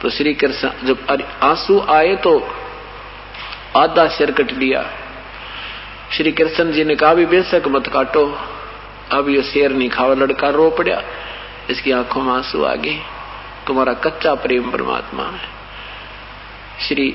तो श्री कृष्ण जब आंसू आए तो आधा सिर कट लिया। श्री कृष्ण जी ने कहा भी बेशक मत काटो, अब ये शेर नहीं खाओ। लड़का रो पड़ा, इसकी आंखों में आंसू आ गए, तुम्हारा कच्चा प्रेम परमात्मा में। श्री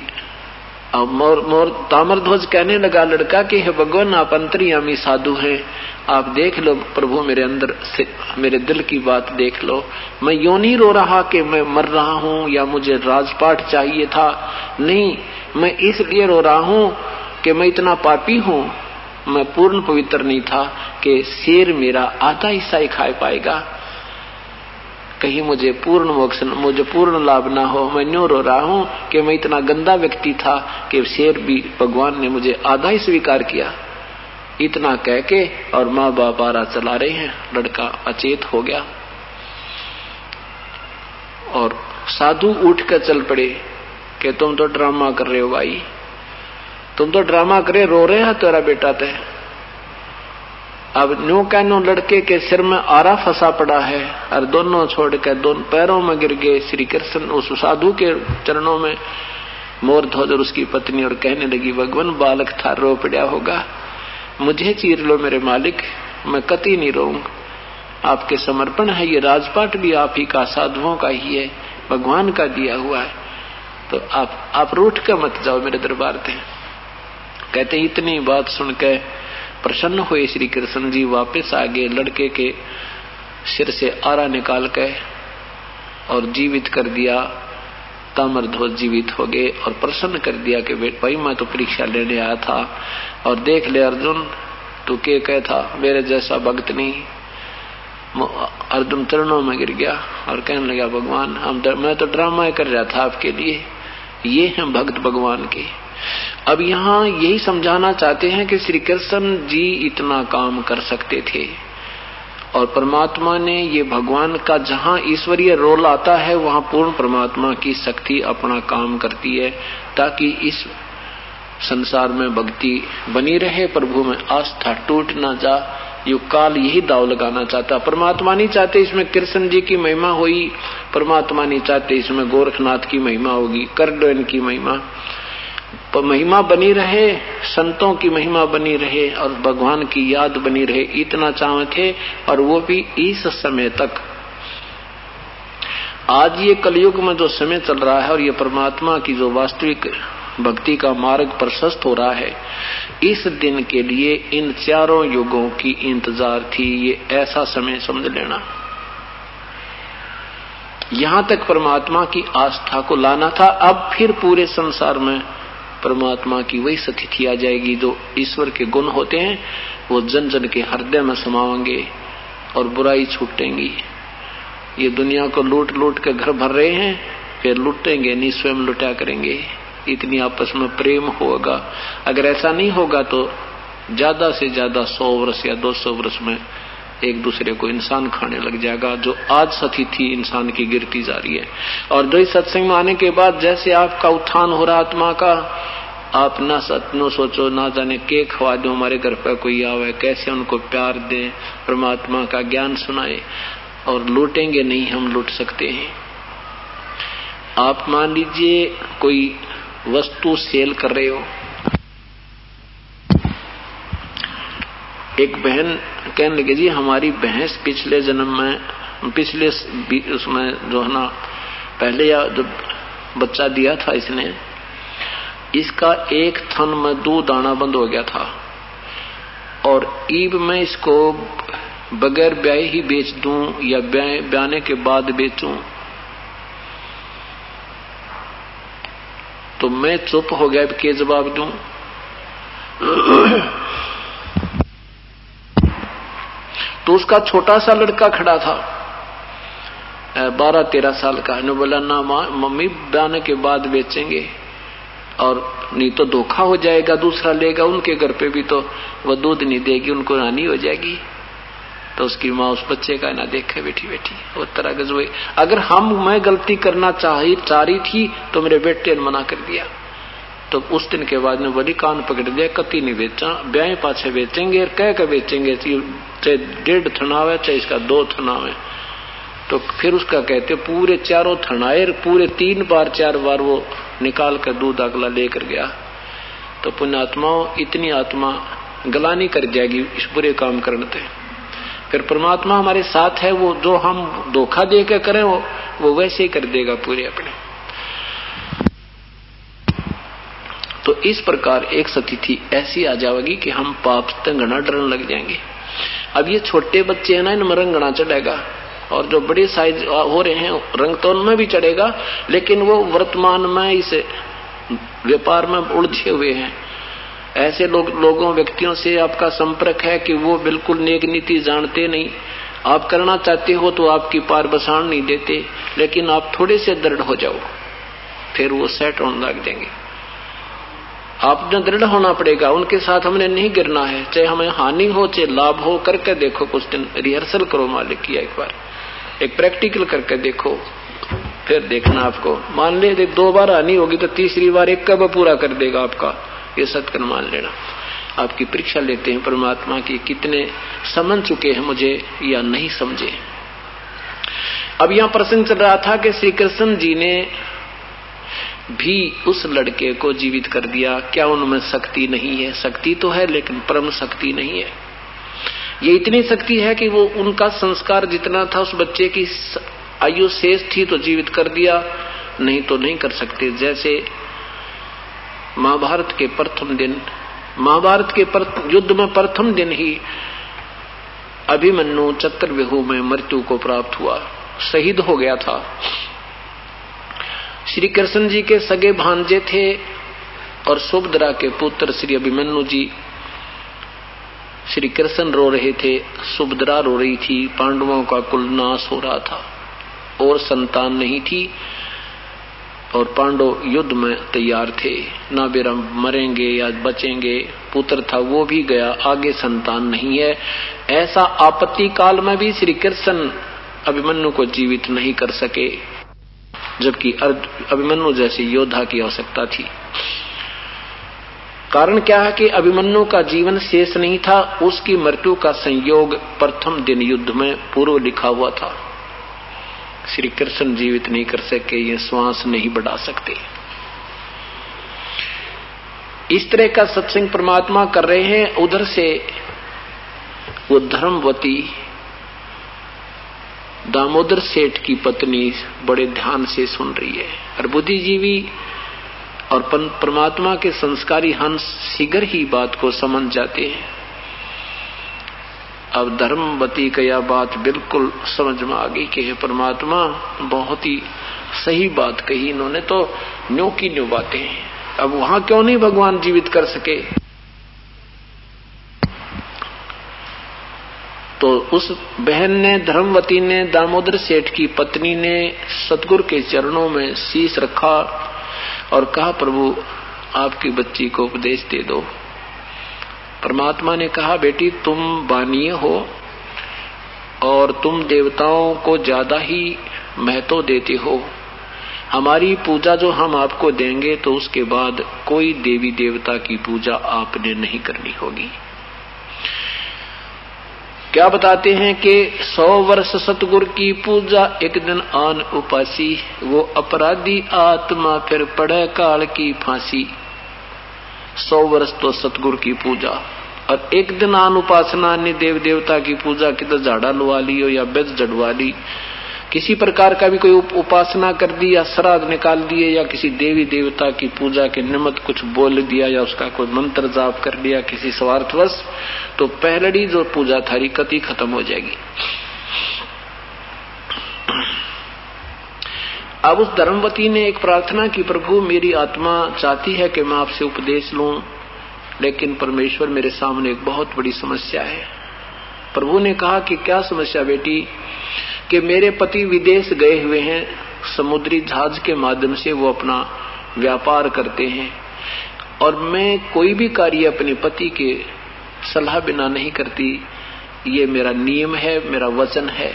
अब मोर ताम्रध्वज कहने लगा लड़का कि हे भगवान, आप अंतर्यामी साधु हैं, आप देख लो प्रभु मेरे अंदर से, मेरे दिल की बात देख लो। मैं यूं नहीं रो रहा कि मैं मर रहा हूं या मुझे राजपाट चाहिए था, नहीं, मैं इसलिए रो रहा हूं कि मैं इतना पापी हूं, मैं पूर्ण पवित्र नहीं था कि शेर मेरा आधा हिस्सा ही खा पाएगा, कहीं मुझे पूर्ण लाभ ना हो। मैं न्यू रो रहा हूं कि मैं इतना गंदा व्यक्ति था कि शेर भी भगवान ने मुझे आधा ही स्वीकार किया। इतना कह के और माँ बाप आरा चला रहे हैं, लड़का अचेत हो गया और साधु उठ कर चल पड़े कि तुम तो ड्रामा कर रहे हो भाई, तुम तो ड्रामा करे, रो रहे हैं तेरा बेटा तय। अब न्यू कहनो लड़के के सिर में आरा फंसा पड़ा है और दोनों छोड़ कर दोनों पैरों में गिर गए श्री कृष्ण उस साधु के चरणों में, मोर ध्वज और उसकी पत्नी, और कहने लगी भगवान बालक था, रो पड़ा होगा, मुझे चीर लो मेरे मालिक, मैं कतई नहीं रोऊंगा, आपके समर्पण है, ये राजपाट भी आप ही का, साधुओं का ही है, भगवान का दिया हुआ है, तो आप रूठ कर मत जाओ मेरे दरबार से। कहते इतनी बात सुनकर प्रसन्न हुए श्री कृष्ण जी, वापस आ गए, लड़के के सिर से आरा निकाल के और जीवित कर दिया। ताम्रध्वज जीवित हो गए और प्रसन्न कर दिया कि बेट भाई मैं तो परीक्षा लेने आया था, और देख ले अर्जुन तू के कहता, मेरे जैसा भक्त नहीं। अर्जुन चरणों में गिर गया और कहने लगा भगवान मैं तो ड्रामा कर रहा था आपके लिए, ये हैं भक्त भगवान के। अब यहाँ यही समझाना चाहते हैं कि श्री कृष्ण जी इतना काम कर सकते थे और परमात्मा ने ये भगवान का जहाँ ईश्वरीय रोल आता है वहाँ पूर्ण परमात्मा की शक्ति अपना काम करती है, ताकि इस संसार में भक्ति बनी रहे, प्रभु में आस्था टूट ना जा। युग काल यही दाव लगाना चाहता, परमात्मा नहीं चाहते इसमें कृष्ण जी की महिमा हुई, परमात्मा नहीं चाहते इसमें गोरखनाथ की महिमा होगी, कर लो इनकी महिमा बनी रहे, संतों की महिमा बनी रहे और भगवान की याद बनी रहे, इतना चाहते थे, और वो भी इस समय तक। आज ये कलयुग में जो समय चल रहा है और ये परमात्मा की जो वास्तविक भक्ति का मार्ग प्रशस्त हो रहा है, इस दिन के लिए इन चारों युगों की इंतजार थी, ये ऐसा समय समझ लेना। यहां तक परमात्मा की आस्था को लाना था, अब फिर पूरे संसार में परमात्मा की वही स्थिति आ जाएगी, जो ईश्वर के गुण होते हैं वो जन जन के हृदय में समाएंगे और बुराई छूटेंगी। ये दुनिया को लूट लूट के घर भर रहे हैं, फिर लूटेंगे नहीं, स्वयं लुटा करेंगे, इतनी आपस में प्रेम होगा। अगर ऐसा नहीं होगा तो ज्यादा से ज्यादा 100 वर्ष या 200 वर्ष में एक दूसरे को इंसान खाने लग जाएगा। जो आज स्थिति इंसान की गिरती जा रही है, और जो सत्संग में आने के बाद जैसे आपका उत्थान हो रहा आत्मा का, आप ना सत्नो सोचो ना जाने के खवा दो, हमारे घर पर कोई आवे कैसे उनको प्यार दें, परमात्मा का ज्ञान सुनाए, और लूटेंगे नहीं, हम लूट सकते हैं। आप मान लीजिए कोई वस्तु सेल कर रहे हो, एक बहन कहने लगी जी हमारी भैंस पिछले जन्म में, पिछले उसमें जो है ना पहले या जब बच्चा दिया था इसने, इसका एक थन में दूध आना बंद हो गया था, और ईब में इसको बगैर ब्याह ही बेच दूं या ब्याने के बाद बेचूं, तो मैं चुप हो गया के जवाब दूं। तो उसका छोटा सा लड़का खड़ा था 12-13 साल का, ने बोला ना मम्मी ब्याने के बाद बेचेंगे, और नहीं तो धोखा हो जाएगा, दूसरा लेगा, उनके घर पे भी तो वो दूध नहीं देगी, उनको रानी हो जाएगी। तो उसकी माँ उस बच्चे का ना देखे बैठी बैठी वो तरह के जो, अगर मैं गलती करना चाह रही थी तो मेरे बेटे ने मना कर दिया। तो उस दिन के बाद ने बड़ी कान पकड़ दिया, कति नहीं बेचा, ब्याह पाछे बेचेंगे, कह के बेचेंगे, चाहे 1.5 थनावे चाहे इसका 2 थनावे। तो फिर उसका कहते पूरे 4 थनाए, पूरे 3 बार 4 बार वो निकाल कर दूध अगला लेकर गया। तो पुण्यात्माओं इतनी आत्मा गलानी कर जाएगी इस बुरे काम करने से। फिर परमात्मा हमारे साथ है, वो जो हम धोखा दे के करें वो वैसे ही कर देगा पूरे अपने। तो इस प्रकार एक स्थिति ऐसी आ जाएगी कि हम पाप से घना डरने लग जाएंगे। अब ये छोटे बच्चे हैं ना, इनमें रंग घना चढ़ेगा, और जो बड़े साइज हो रहे हैं रंग तो उनमें भी चढ़ेगा, लेकिन वो वर्तमान में इस व्यापार में उलझे हुए हैं। ऐसे लोगों व्यक्तियों से आपका संपर्क है कि वो बिल्कुल नेक नीति जानते नहीं, आप करना चाहते हो तो आपकी पार बसाण नहीं देते, लेकिन आप थोड़े से दृढ़ हो जाओ, फिर वो सेट होने लग जाएंगे। आपने दृढ़ होना पड़ेगा, उनके साथ हमने नहीं गिरना है, चाहे हमें हानि हो चाहे लाभ हो। करके देखो, कुछ दिन रिहर्सल करो मालिक की, एक बार एक प्रैक्टिकल करके देखो, फिर देखना आपको। मान ले 2 बार हानि होगी तो तीसरी बार एक कब पूरा कर देगा आपका, ये सत्कर्म मान लेना। आपकी परीक्षा लेते हैं परमात्मा की, कितने समझ चुके हैं मुझे या नहीं समझे। अब यहाँ प्रसंग चल रहा था कि श्री कृष्ण जी ने भी उस लड़के को जीवित कर दिया। क्या उनमें शक्ति नहीं है? शक्ति तो है, लेकिन परम शक्ति नहीं है। ये इतनी शक्ति है कि वो उनका संस्कार जितना था, उस बच्चे की आयु शेष थी तो जीवित कर दिया, नहीं तो नहीं कर सकते। जैसे महाभारत के युद्ध में प्रथम दिन ही अभिमन्यु चक्रव्यूह में मृत्यु को प्राप्त हुआ, शहीद हो गया था। श्री कृष्ण जी के सगे भांजे थे और सुभद्रा के पुत्र श्री अभिमन्यु जी। श्री कृष्ण रो रहे थे, सुभद्रा रो रही थी, पांडवों का कुल नाश हो रहा था और संतान नहीं थी, और पांडव युद्ध में तैयार थे, ना बेरा मरेंगे या बचेंगे। पुत्र था वो भी गया, आगे संतान नहीं है। ऐसा आपत्ति काल में भी श्री कृष्ण अभिमन्यु को जीवित नहीं कर सके, जबकि अभिमन्यु जैसे योद्धा की आवश्यकता थी। कारण क्या है कि अभिमन्यु का जीवन शेष नहीं था, उसकी मृत्यु का संयोग प्रथम दिन युद्ध में पूर्व लिखा हुआ था। श्री कृष्ण जीवित नहीं कर सके, ये श्वास नहीं बढ़ा सकते। इस तरह का सत्संग परमात्मा कर रहे हैं। उधर से वो धर्मवती दामोदर सेठ की पत्नी बड़े ध्यान से सुन रही है, और बुद्धिजीवी और परमात्मा के संस्कारी हंस शीघ्र ही बात को समझ जाते हैं। अब धर्मवती का यह बात बिल्कुल समझ में आ गई कि हे परमात्मा, बहुत ही सही बात कही इन्होंने, तो न्यू की न्यू बातें। अब वहां क्यों नहीं भगवान जीवित कर सके? तो उस बहन ने, धर्मवती ने, दामोदर सेठ की पत्नी ने सतगुरु के चरणों में शीश रखा और कहा, प्रभु आपकी बच्ची को उपदेश दे दो। परमात्मा ने कहा, बेटी तुम बानीय हो और तुम देवताओं को ज्यादा ही महत्व देते हो। हमारी पूजा जो हम आपको देंगे तो उसके बाद कोई देवी देवता की पूजा आपने नहीं करनी होगी। क्या बताते हैं कि 100 वर्ष सतगुरु की पूजा, एक दिन आन उपासी, वो अपराधी आत्मा फिर पड़े काल की फांसी। 100 वर्ष तो सतगुरु की पूजा, और एक दिन आन उपासना, अन्य देव देवता की पूजा, किधर झाड़ा लुआ ली हो या बेज जड़वा ली, किसी प्रकार का भी कोई उपासना कर दी या श्राद्ध निकाल दिए या किसी देवी देवता की पूजा के निमित्त कुछ बोल दिया या उसका कोई मंत्र जाप कर लिया किसी स्वार्थवश, तो पहलड़ी जो पूजा थारी कति खत्म हो जाएगी। अब उस धर्मवती ने एक प्रार्थना की, प्रभु मेरी आत्मा चाहती है कि मैं आपसे उपदेश लूं, लेकिन परमेश्वर मेरे सामने एक बहुत बड़ी समस्या है। प्रभु ने कहा कि क्या समस्या बेटी? कि मेरे पति विदेश गए हुए हैं, समुद्री जहाज के माध्यम से वो अपना व्यापार करते हैं, और मैं कोई भी कार्य अपने पति के सलाह बिना नहीं करती। ये मेरा नियम है, मेरा वचन है,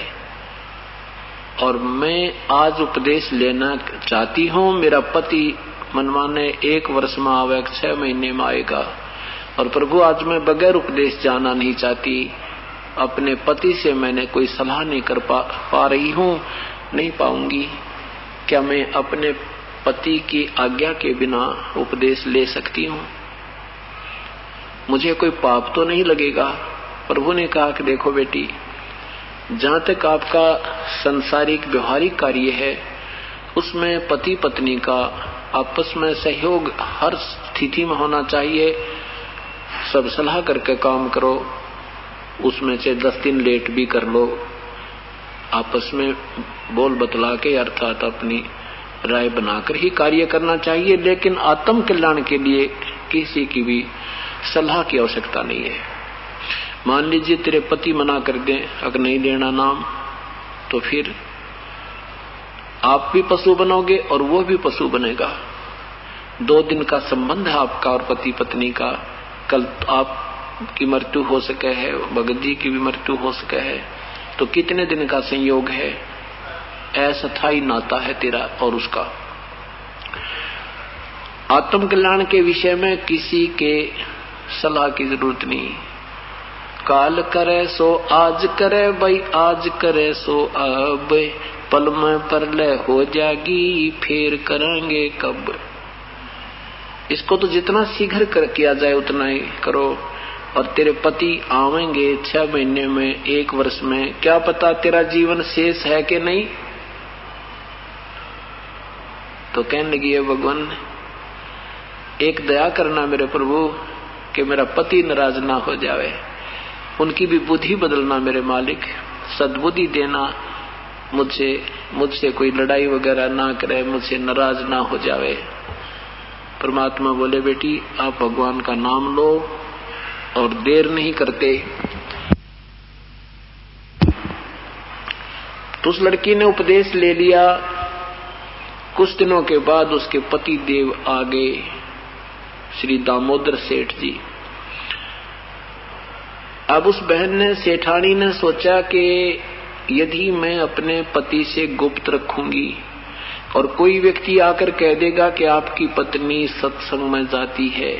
और मैं आज उपदेश लेना चाहती हूँ। मेरा पति मनमाने 1 वर्ष में आवे, 6 महीने में आएगा, और प्रभु आज मैं बगैर उपदेश जाना नहीं चाहती। अपने पति से मैंने कोई सलाह नहीं कर पा रही हूँ, नहीं पाऊंगी। क्या मैं अपने पति की आज्ञा के बिना उपदेश ले सकती हूँ? मुझे कोई पाप तो नहीं लगेगा? प्रभु ने कहा कि देखो बेटी, जहां तक आपका संसारिक व्यवहारिक कार्य है उसमें पति पत्नी का आपस में सहयोग हर स्थिति में होना चाहिए। सब सलाह करके काम करो, उसमें से 10 दिन लेट भी कर लो, आपस में बोल बतला के अर्थात अपनी राय बनाकर ही कार्य करना चाहिए। लेकिन आत्म कल्याण के लिए किसी की भी सलाह की आवश्यकता नहीं है। मान लीजिए तेरे पति मना कर दें, अगर नहीं लेना नाम, तो फिर आप भी पशु बनोगे और वो भी पशु बनेगा। 2 दिन का संबंध है आपका और पति पत्नी का। कल आपकी मृत्यु हो सके है, भगत जी की भी मृत्यु हो सके है, तो कितने दिन का संयोग है। अस्थायी नाता है तेरा और उसका। आत्म कल्याण के विषय में किसी के सलाह की जरूरत नहीं। काल करे सो आज करे भाई, आज करे सो अब, पल में परलय हो जाएगी, फिर करेंगे कब। इसको तो जितना शीघ्र किया जाए उतना ही करो। और तेरे पति आवेंगे 6 महीने में, 1 वर्ष में, क्या पता तेरा जीवन शेष है कि नहीं। तो कहने लगी है भगवान, एक दया करना मेरे प्रभु कि मेरा पति नाराज ना हो जावे, उनकी भी बुद्धि बदलना मेरे मालिक, सद्बुद्धि देना, मुझसे कोई लड़ाई वगैरह ना करे, मुझसे नाराज ना हो जावे। परमात्मा बोले बेटी आप भगवान का नाम लो और देर नहीं करते। तो उस लड़की ने उपदेश ले लिया। कुछ दिनों के बाद उसके पति देव आ गए, श्री दामोदर सेठ जी। अब उस बहन ने, सेठानी ने सोचा कि यदि मैं अपने पति से गुप्त रखूंगी और कोई व्यक्ति आकर कह देगा कि आपकी पत्नी सत्संग में जाती है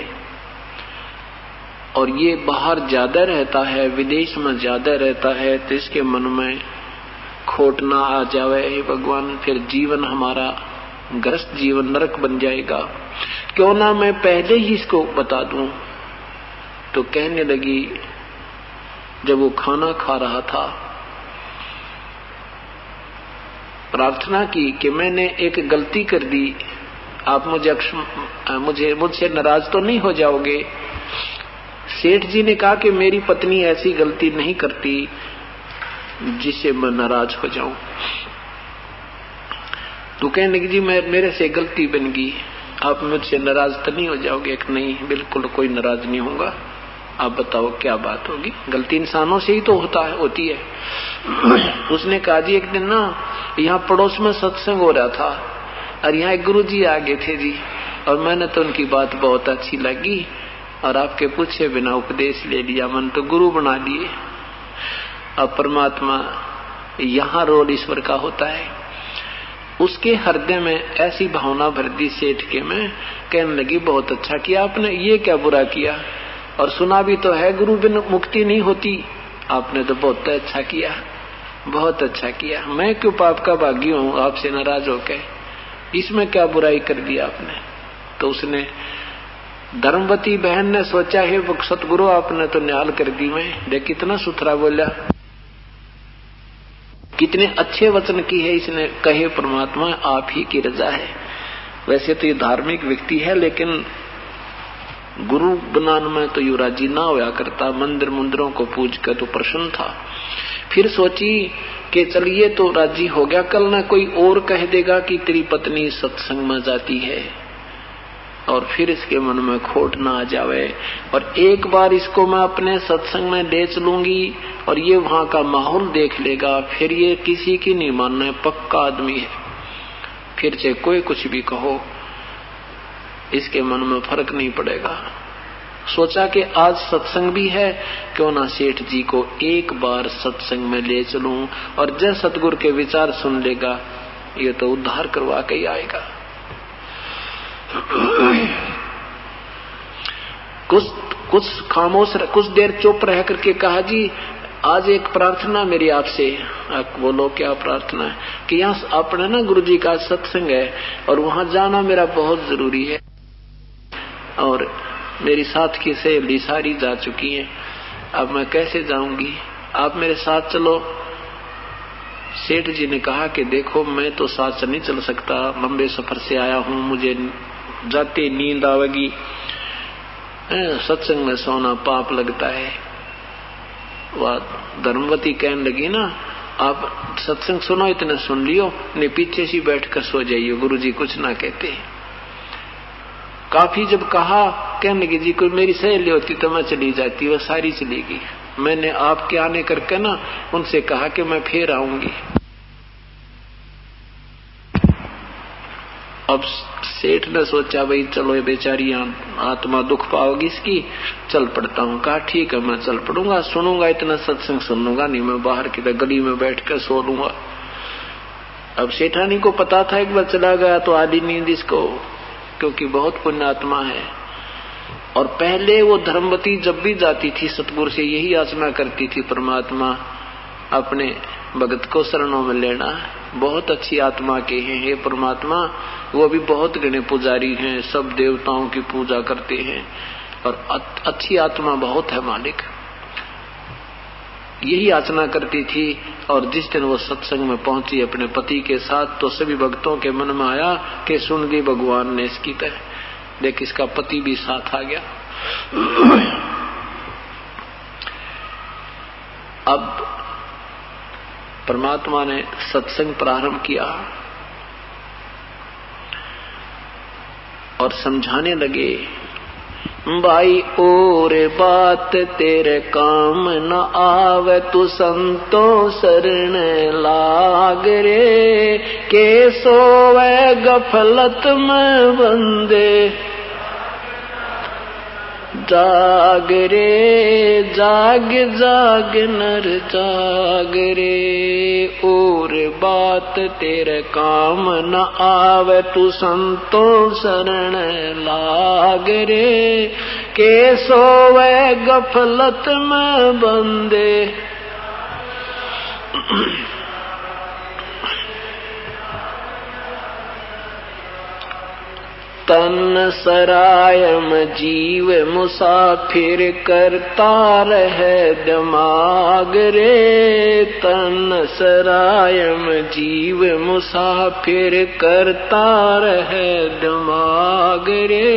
और ये बाहर ज्यादा रहता है, विदेश में ज्यादा रहता है, तो इसके मन में खोट ना आ जावे। हे भगवान, फिर जीवन हमारा ग्रस्त जीवन नरक बन जाएगा, क्यों ना मैं पहले ही इसको बता दूं। तो कहने लगी, जब वो खाना खा रहा था, प्रार्थना की कि मैंने एक गलती कर दी, आप मुझसे नाराज तो नहीं हो जाओगे। सेठ जी ने कहा कि मेरी पत्नी ऐसी गलती नहीं करती जिससे मैं नाराज हो जाऊं। तो कहने लगी, जी मेरे से गलती बन गई, आप मुझसे नाराज तो नहीं हो जाओगे। एक नहीं, बिल्कुल कोई नाराज नहीं होगा, आप बताओ क्या बात होगी। गलती इंसानों से ही तो होती है। उसने कहा, जी एक दिन ना यहाँ पड़ोस में सत्संग हो रहा था और यहाँ एक गुरु जी आ गए थे जी, और मैंने तो उनकी बात बहुत अच्छी लगी और आपके पूछे बिना उपदेश ले लिया, मन तो गुरु बना लिए। अब परमात्मा यहाँ रोल ईश्वर का होता है। उसके हृदय में ऐसी भावना भर दी सेठ के में, कहने लगी, बहुत अच्छा किया आपने, ये क्या बुरा किया, और सुना भी तो है गुरु बिन मुक्ति नहीं होती, आपने तो बहुत अच्छा किया, बहुत अच्छा किया। मैं क्यों पाप का भागी हूँ आपसे नाराज होके, इसमें क्या बुराई कर दी आपने। तो उसने, धर्मवती बहन ने सोचा, है वो सतगुरु आपने तो न्याल कर दी। मैं देख कितना सुथरा बोला, कितने अच्छे वचन की है इसने कहे। परमात्मा आप ही की रजा है। वैसे तो ये धार्मिक व्यक्ति है, लेकिन गुरु बनाने में तो यू राजी ना होया करता, मंदिरों को पूज कर तो प्रसन्न था। फिर सोची कि चलिए तो राजी हो गया, कल ना कोई और कह देगा कि तेरी पत्नी सत्संग में जाती है, और फिर इसके मन में खोट ना आ जावे। और एक बार इसको मैं अपने सत्संग में ले चलूंगी और ये वहां का माहौल देख लेगा, फिर ये किसी की नहीं मानना, पक्का आदमी है, फिर चाहे कोई कुछ भी कहो इसके मन में फर्क नहीं पड़ेगा। सोचा कि आज सत्संग भी है, क्यों ना सेठ जी को एक बार सत्संग में ले चलूं, और जब सतगुरु के विचार सुन लेगा ये तो उद्धार करवा के ही आएगा। कुछ खामोश, कुछ देर चुप रह करके कहा, जी आज एक प्रार्थना मेरी आपसे। आप बोलो क्या प्रार्थना है? कि यहाँ अपने ना गुरु जी का सत्संग है और वहां जाना मेरा बहुत जरूरी है, और मेरी साथ की सहेली सारी जा चुकी है, अब मैं कैसे जाऊंगी, आप मेरे साथ चलो। सेठ जी ने कहा कि देखो मैं तो साथ से नहीं चल सकता, लंबे सफर से आया हूँ, मुझे जाते नींद आवेगी, सत्संग में सोना पाप लगता है। वह धर्मवती कहने लगी ना, आप सत्संग सुनो, इतना सुन लियो, नहीं पीछे से बैठकर सो जाइयो, गुरुजी कुछ ना कहते। काफी जब कहा, कहने लगी जी कोई मेरी सहेली होती तो मैं चली जाती, वह सारी चली गई। मैंने आपके आने करके ना उनसे कहा कि मैं फिर आऊंगी। अब सेठ ने सोचा भाई चलो ये बेचारी आत्मा दुख पाओगी इसकी, चल पड़ता हूँ। कहा ठीक है मैं चल पड़ूंगा, सुनूंगा, इतना सत्संग सुनूंगा नहीं, मैं बाहर की गली में बैठ कर सो लूंगा। अब सेठानी को पता था एक बार चला गया तो आधी नींद इसको, क्योंकि बहुत पुण्यात्मा है। और पहले वो धर्मवती जब भी जाती थी सतगुरु से यही याचना करती थी, परमात्मा अपने भगत को शरणों में लेना, बहुत अच्छी आत्मा के हैं हे परमात्मा, वो भी बहुत गणे पुजारी हैं, सब देवताओं की पूजा करते हैं और अच्छी आत्मा बहुत है मालिक, यही याचना करती थी। और जिस दिन वो सत्संग में पहुंची अपने पति के साथ तो सभी भक्तों के मन में आया कि सुन ली भगवान ने इसकी तरह, देख इसका पति भी साथ आ गया। अब परमात्मा ने सत्संग प्रारंभ किया और समझाने लगे, भाई और बात तेरे काम न आवे, तू संतों शरण लाग रे, के सोवे गफलत में बंदे, जाग रे जाग जाग नर जाग रे, और बात तेरे काम न आवे, तू संतों शरण लाग रे, के सोवे गफलत में बंदे। तन सरायम जीव मुसाफिर करता रहे दिमाग रे, तन सरायम जीव मुसाफिर करता रहे दिमाग रे,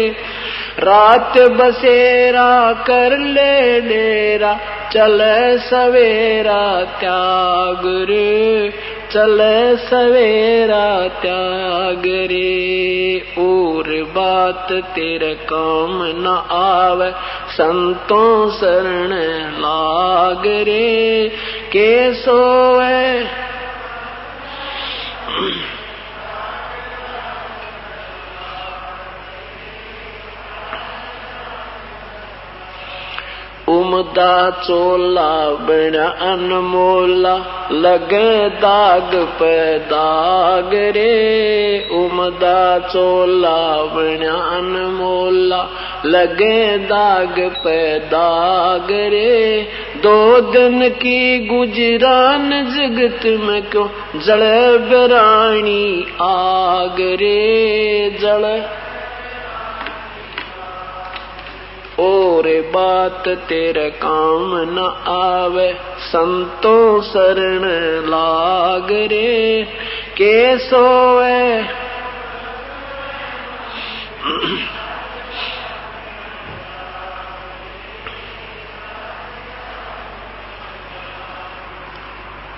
रात बसेरा कर ले डेरा, चले सवेरा त्याग रे, चले सवेरा त्याग रे, और बात तेरे काम न आवे, संतों शरण लाग रे, के सोवे उमदा चोला बड़ा अनमोला, लगे दाग पे दाग रे, उमदा चोला बड़ा अनमोला, लगे दाग पे दाग रे, दो दिन की गुजरान जगत में क्यों जले बरानी आग रे, जले और बात तेरे काम न आवे, संतों शरण लाग रे, के सोवे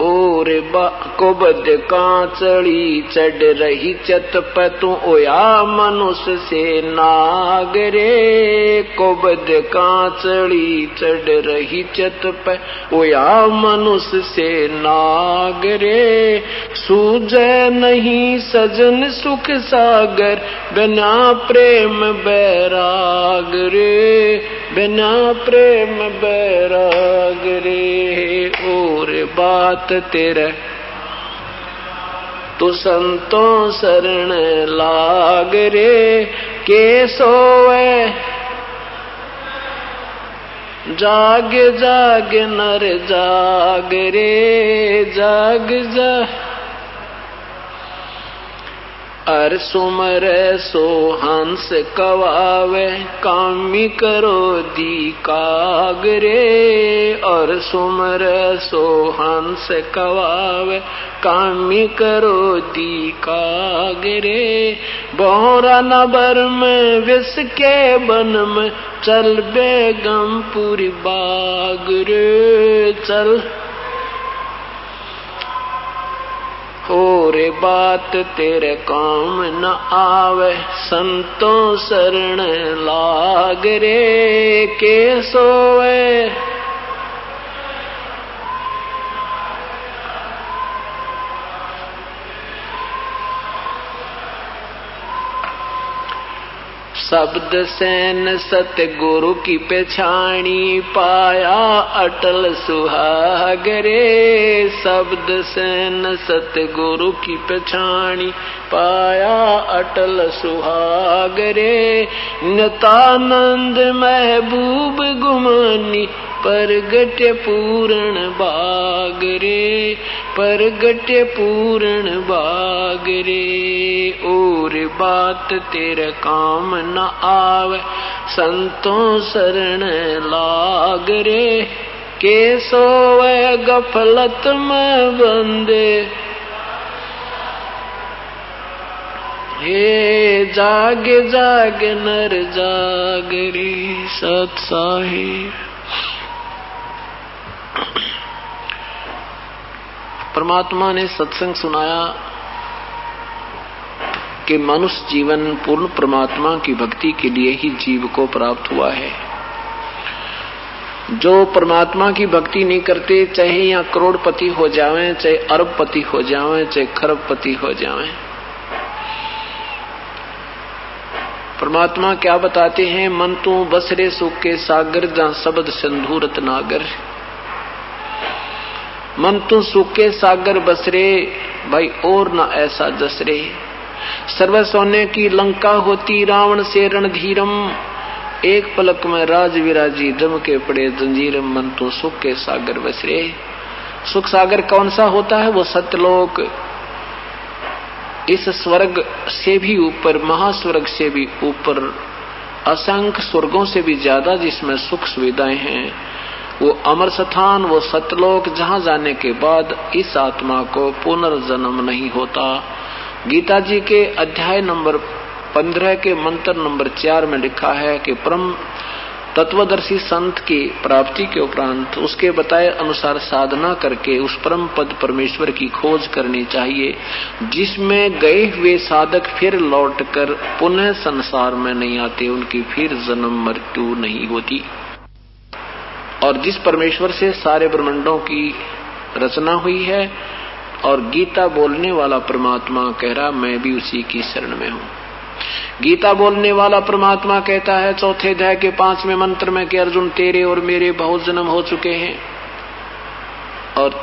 और कोबद कांचड़ी चढ़ रही चत पे, तू ओया मनुष्य से नाग रे, कोबद कांचड़ी चढ़ रही चत पे, ओया मनुष्य से नाग रे, सूझे नहीं सजन सुख सागर, बिना प्रेम बैराग रे, बिना प्रेम बैराग रे, और बात तेरे तू संतों शरण लाग रे, के सोवे जाग जाग नर जाग रे, जाग जाग अर सुमर सो हंस कवावे कामी करो दी कागरे। और सुमर सो हंस कवावे कामी करो दी कागरे। बोहरा नबर में विष के बन में चल बेगम पूरी बाग रे चल। और बात तेरे काम न आवे संतों शरण लाग रे के सोवे। शब्द सेन सतगुरु की पहचानी पाया अटल सुहाग रे। शब्द सेन सतगुरु की पहचानी पाया अटल सुहाग रे। नितानंद महबूब गुमानी परगट पूर्ण बाग रे परगट पूर्ण बाग रे। और बात तेरे काम न आवे संतों शरण लाग रे के सोवे गफलत में बंदे। हे जागे जागे नर जाग रे सत साहिब। परमात्मा ने सत्संग सुनाया कि मनुष्य जीवन पूर्ण परमात्मा की भक्ति के लिए ही जीव को प्राप्त हुआ है। जो परमात्मा की भक्ति नहीं करते, चाहे यहाँ करोड़पति हो जावें, चाहे अरबपति हो जावें, चाहे खरबपति हो जावें, परमात्मा क्या बताते हैं? मन तू बसरे सुख के सागर जहाँ शब्द सिंधूरत नागर। मन तू सुख के सागर बसरे भाई और न ऐसा जसरे। सर्व सोने की लंका होती रावण से रणधीरम। एक पलक में राज विराजी जम के पड़े जंजीरम। मन तो सुख के सागर बसरे। सुख सागर कौन सा होता है? वो सत्यलोक। इस स्वर्ग से भी ऊपर, महास्वर्ग से भी ऊपर, असंख्य स्वर्गों से भी ज्यादा जिसमें सुख सुविधाएं हैं, वो अमर स्थान, वो सत्यलोक, जहां जाने के बाद इस आत्मा को पुनर्जन्म नहीं होता। गीता जी के अध्याय नंबर 15 के मंत्र नंबर 4 में लिखा है कि परम तत्वदर्शी संत की प्राप्ति के उपरांत उसके बताए अनुसार साधना करके उस परम पद परमेश्वर की खोज करनी चाहिए, जिसमें गए हुए साधक फिर लौटकर पुनः संसार में नहीं आते, उनकी फिर जन्म मृत्यु नहीं होती। और जिस परमेश्वर से सारे ब्रह्मांडों की रचना हुई है और गीता बोलने वाला परमात्मा कह रहा मैं भी उसी की शरण में हूँ। गीता बोलने वाला परमात्मा कहता है 4 अध्याय के 5वें मंत्र में कि अर्जुन तेरे और मेरे बहुत जन्म हो चुके हैं और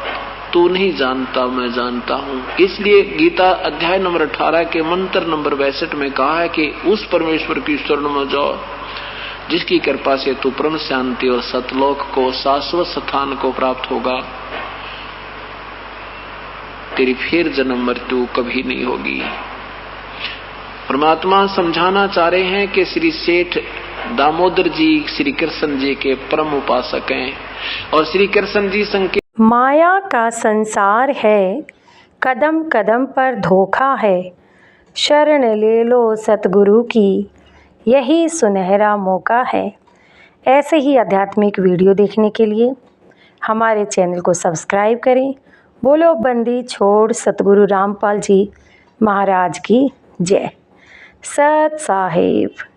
तू नहीं जानता मैं जानता हूँ। इसलिए गीता अध्याय नंबर 18 के मंत्र नंबर 62 में कहा है कि उस परमेश्वर की शरण में जाओ जिसकी कृपा से तू परम शांति और सतलोक को, शाश्वत स्थान को प्राप्त होगा। तेरी फिर जन्म मृत्यु कभी नहीं होगी। परमात्मा समझाना चाह रहे हैं कि श्री सेठ दामोदर जी श्री कृष्ण जी के परम उपासक हैं और श्री कृष्ण जी संकेत माया का संसार है, कदम कदम पर धोखा है, शरण ले लो सतगुरु की, यही सुनहरा मौका है। ऐसे ही आध्यात्मिक वीडियो देखने के लिए हमारे चैनल को सब्सक्राइब करें। बोलो बंदी छोड़ सतगुरु रामपाल जी महाराज की जय। सत साहिब।